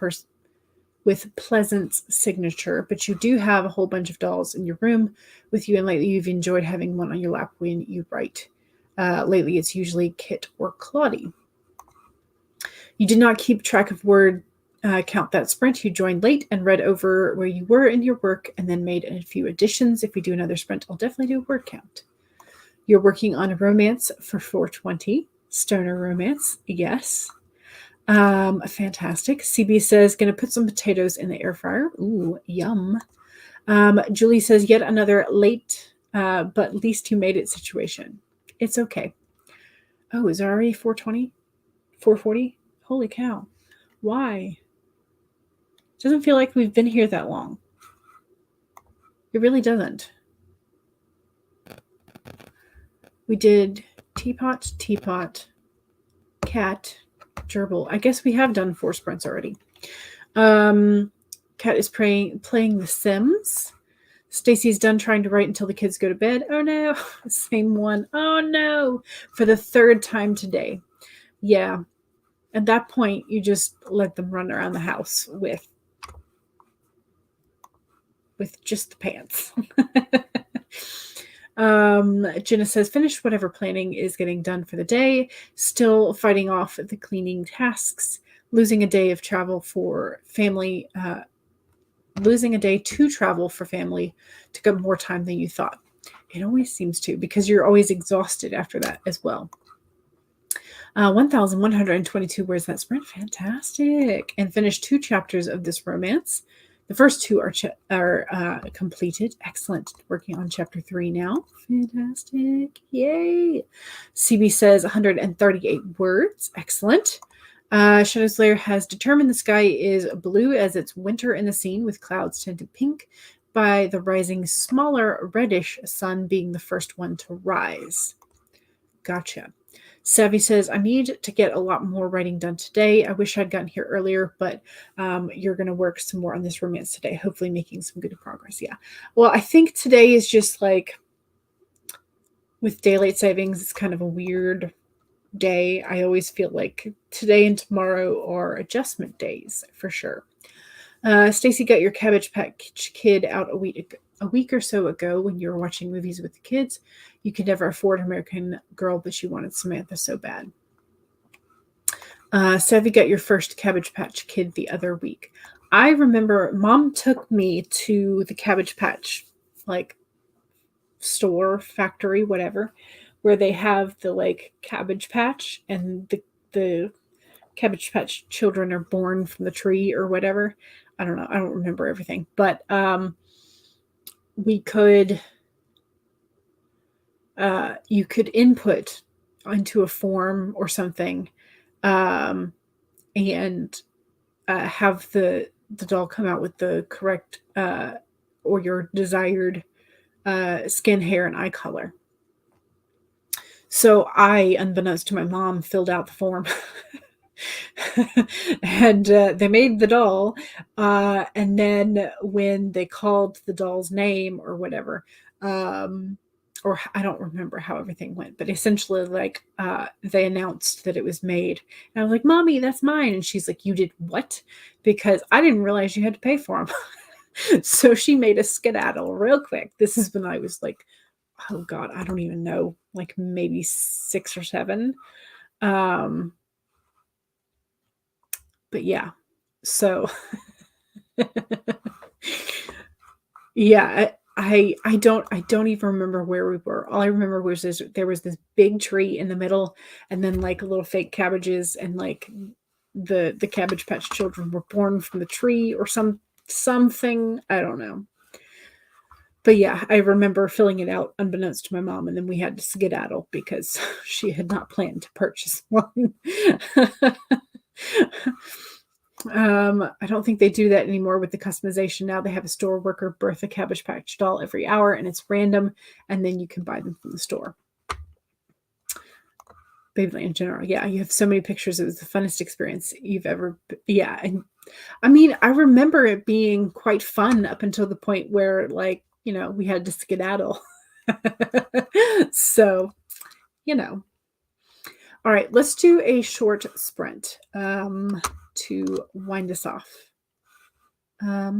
Pleasant's signature, but you do have a whole bunch of dolls in your room with you, and lately you've enjoyed having one on your lap when you write. Lately it's usually Kit or Claudie. You did not keep track of word count that sprint. You joined late and read over where you were in your work and then made a few additions. If we do another sprint, I'll definitely do a word count. You're working on a romance for 420. Stoner romance, yes. Fantastic. CB says, gonna put some potatoes in the air fryer. Ooh, yum. Julie says, yet another late, but at least you made it situation. It's okay. Oh, is it already 420? 440? Holy cow. Why? It doesn't feel like we've been here that long. It really doesn't. We did teapot, cat, gerbil. I guess we have done 4 sprints already. Cat is playing The Sims. Stacy's done trying to write until the kids go to bed. Oh no, same one. Oh no, for the 3rd time today. Yeah, at that point, you just let them run around the house with just the pants. Jenna says, finished whatever planning is getting done for the day. Still fighting off the cleaning tasks. Losing a day of travel for family. Losing a day to travel for family took up more time than you thought. It always seems to, because you're always exhausted after that as well. 1,122 words that sprint. Fantastic. And finished 2 chapters of this romance. The first 2 are completed. Excellent. Working on chapter 3 now. Fantastic. Yay. CB says 138 words. Excellent. Shadow's Lair has determined the sky is blue as it's winter in the scene, with clouds tinted pink by the rising smaller reddish sun being the first one to rise. Gotcha. Savvy says, I need to get a lot more writing done today. I wish I'd gotten here earlier, but you're going to work some more on this romance today, hopefully making some good progress. Yeah. Well, I think today is just like with daylight savings, it's kind of a weird day. I always feel like today and tomorrow are adjustment days for sure. Stacy got your Cabbage Patch Kid out a week or so ago when you were watching movies with the kids. You could never afford American Girl, but you wanted Samantha so bad. Savvy got your first Cabbage Patch Kid the other week. I remember Mom took me to the Cabbage Patch, like, store, factory, whatever, where they have the like Cabbage Patch and the Cabbage Patch children are born from the tree or whatever. I don't know. I don't remember everything, but we could you could input into a form or something, and have the doll come out with the correct or your desired skin, hair, and eye color. So I, unbeknownst to my mom, filled out the form. And they made the doll. And then when they called the doll's name or whatever, or I don't remember how everything went, but essentially, like, they announced that it was made. And I was like, Mommy, that's mine. And she's like, you did what? Because I didn't realize you had to pay for them. So she made a skedaddle real quick. This is when I was like, oh God, I don't even know, like maybe 6 or 7. But yeah, so yeah, I don't even remember where we were. All I remember was there was this big tree in the middle, and then like little fake cabbages, and like the Cabbage Patch children were born from the tree or something. I don't know. But yeah, I remember filling it out unbeknownst to my mom, and then we had to skedaddle because she had not planned to purchase one. I don't think they do that anymore with the customization. Now they have a store worker birth a Cabbage Patch doll every hour, and it's random, and then you can buy them from the store. Babyland in general, yeah, you have so many pictures. It was the funnest experience you've ever, yeah. And I mean, I remember it being quite fun up until the point where, like, we had to skedaddle. So, you know. All right, let's do a short sprint to wind us off. I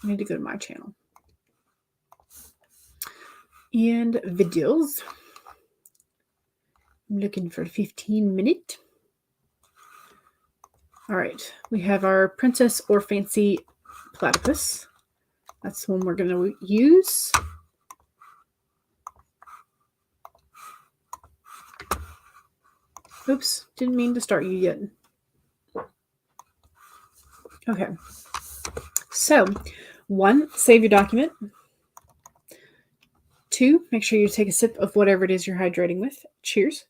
need to go to my channel. And videos. I'm looking for 15 minutes. All right, we have our Princess or Fancy Platypus. That's the one we're going to use. Oops, didn't mean to start you yet. Okay. So, 1, save your document. 2, make sure you take a sip of whatever it is you're hydrating with. Cheers.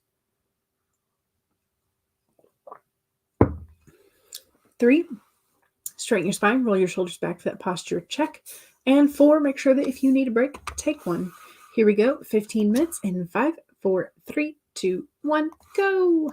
3, straighten your spine, roll your shoulders back for that posture check. And 4, make sure that if you need a break, take one. Here we go. 15 minutes in 5, 4, 3, 2, 1, go.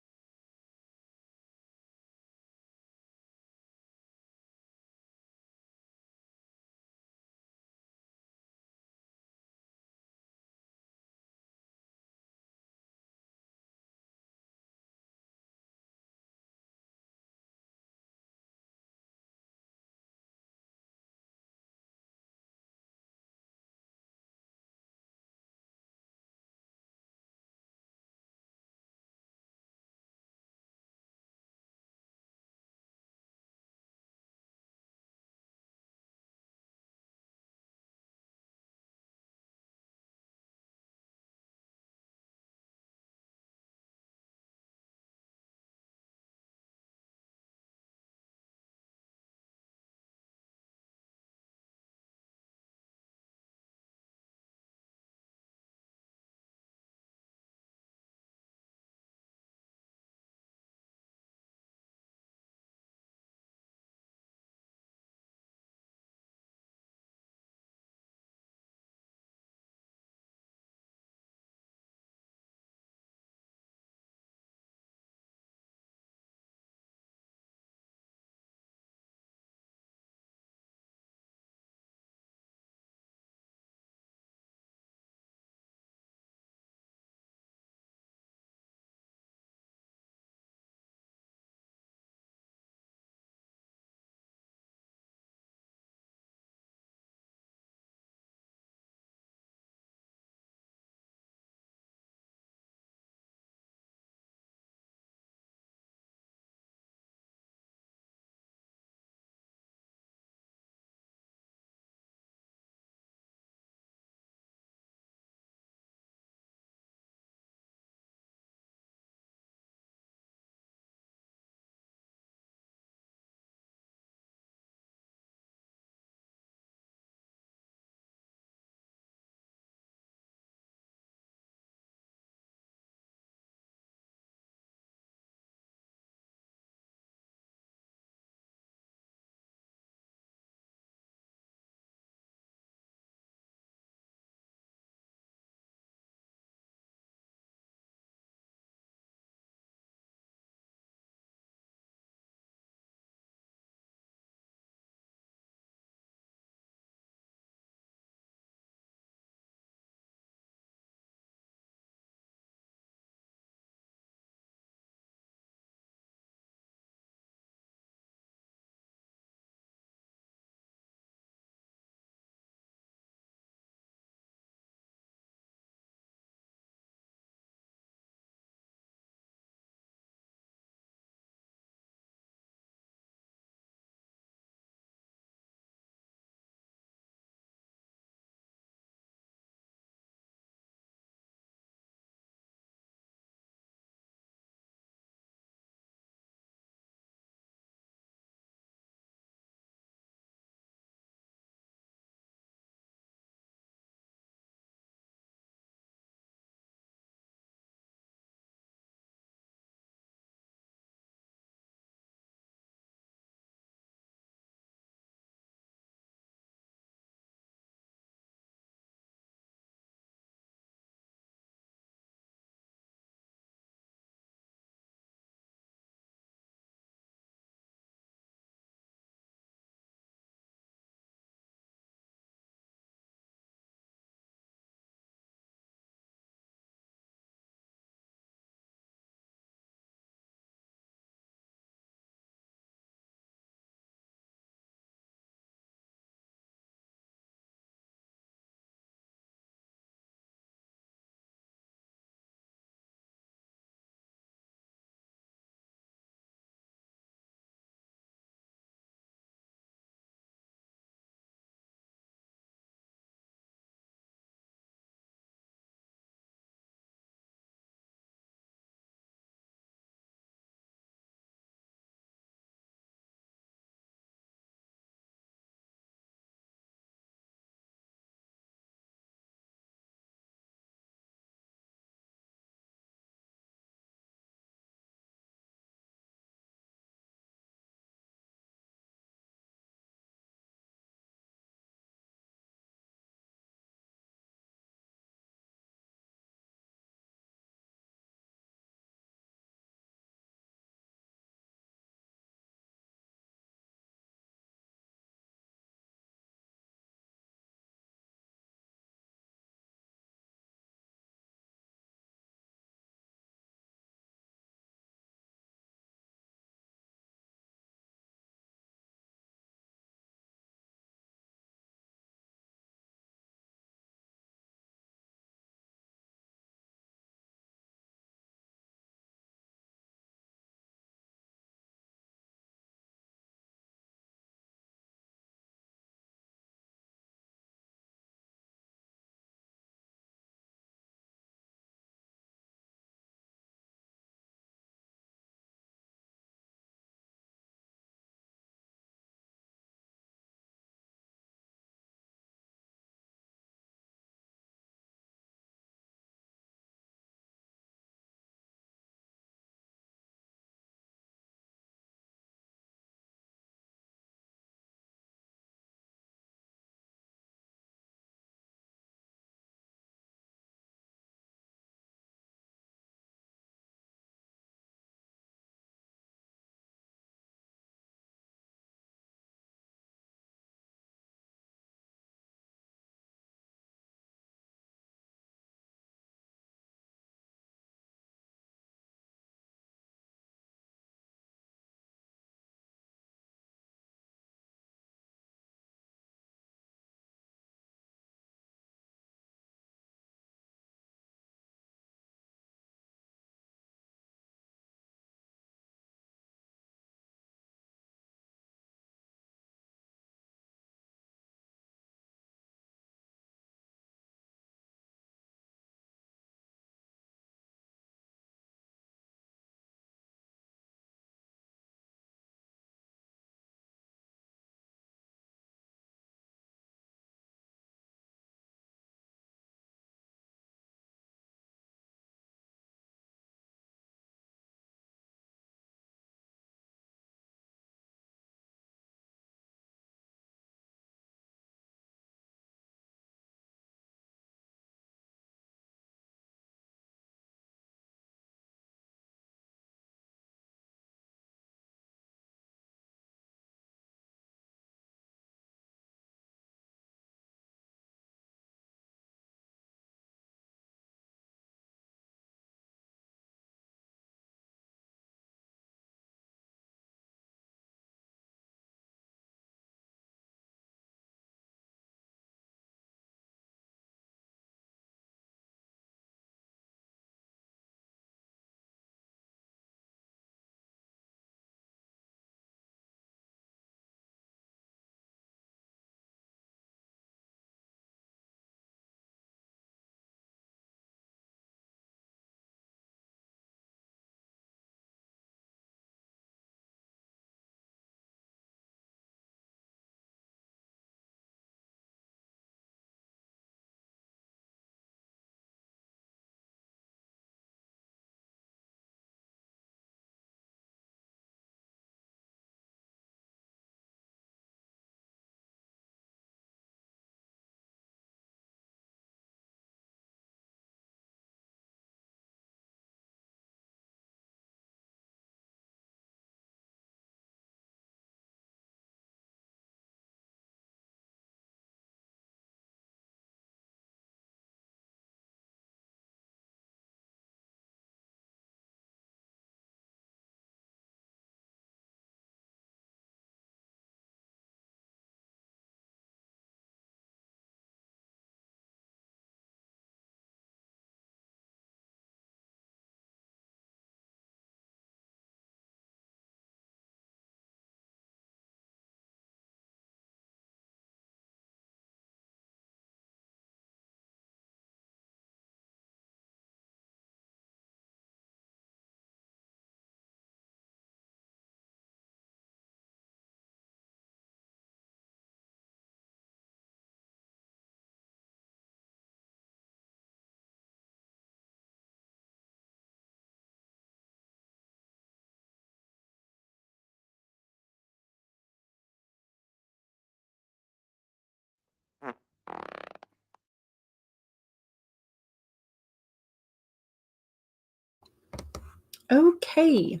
Okay.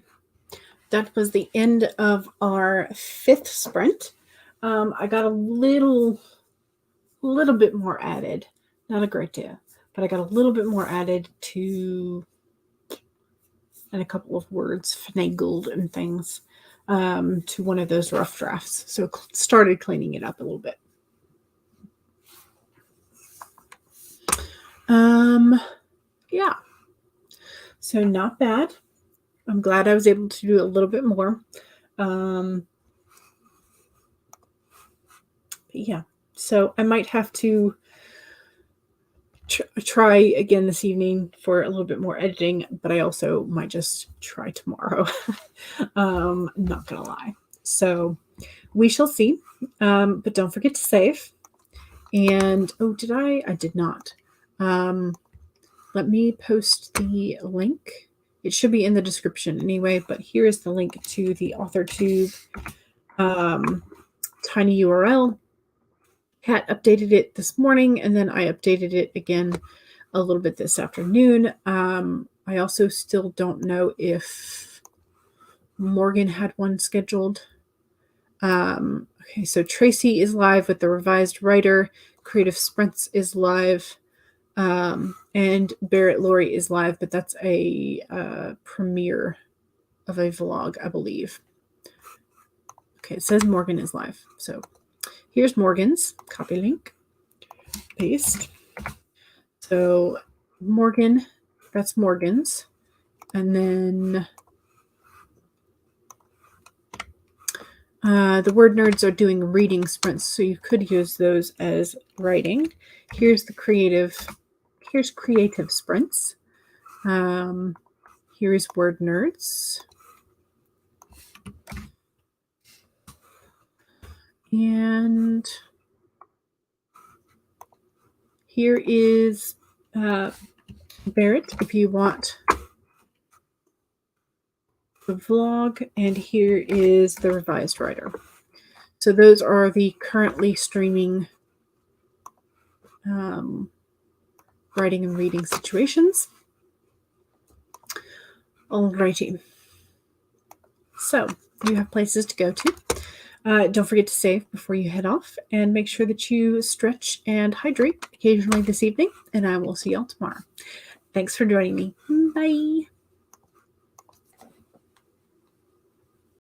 That was the end of our 5th sprint. I got a little bit more added. Not a great deal, but I got a little bit more added to, and a couple of words finagled and things to one of those rough drafts. So started cleaning it up a little bit. Yeah. So not bad. I'm glad I was able to do a little bit more. But yeah. So I might have to try again this evening for a little bit more editing, but I also might just try tomorrow. Not gonna lie. So we shall see. But don't forget to save. And oh, did I? I did not. Let me post the link. It should be in the description anyway, but here is the link to the AuthorTube tiny URL. Kat updated it this morning, and then I updated it again a little bit this afternoon. I also still don't know if Morgan had one scheduled. Okay, so Tracy is live with the revised writer. Creative Sprints is live. And Barrett Laurie is live, but that's a premiere of a vlog, I believe. Okay, it says Morgan is live. So here's Morgan's. Copy link. Paste. So Morgan, that's Morgan's. And then the word nerds are doing reading sprints, so you could use those as writing. Here's creative sprints. Here is word nerds. And here is Barrett if you want the vlog, and here is the revised writer. So those are the currently streaming writing and reading situations. Alrighty. So you have places to go to. Don't forget to save before you head off, and make sure that you stretch and hydrate occasionally this evening, and I will see y'all tomorrow. Thanks for joining me. Bye.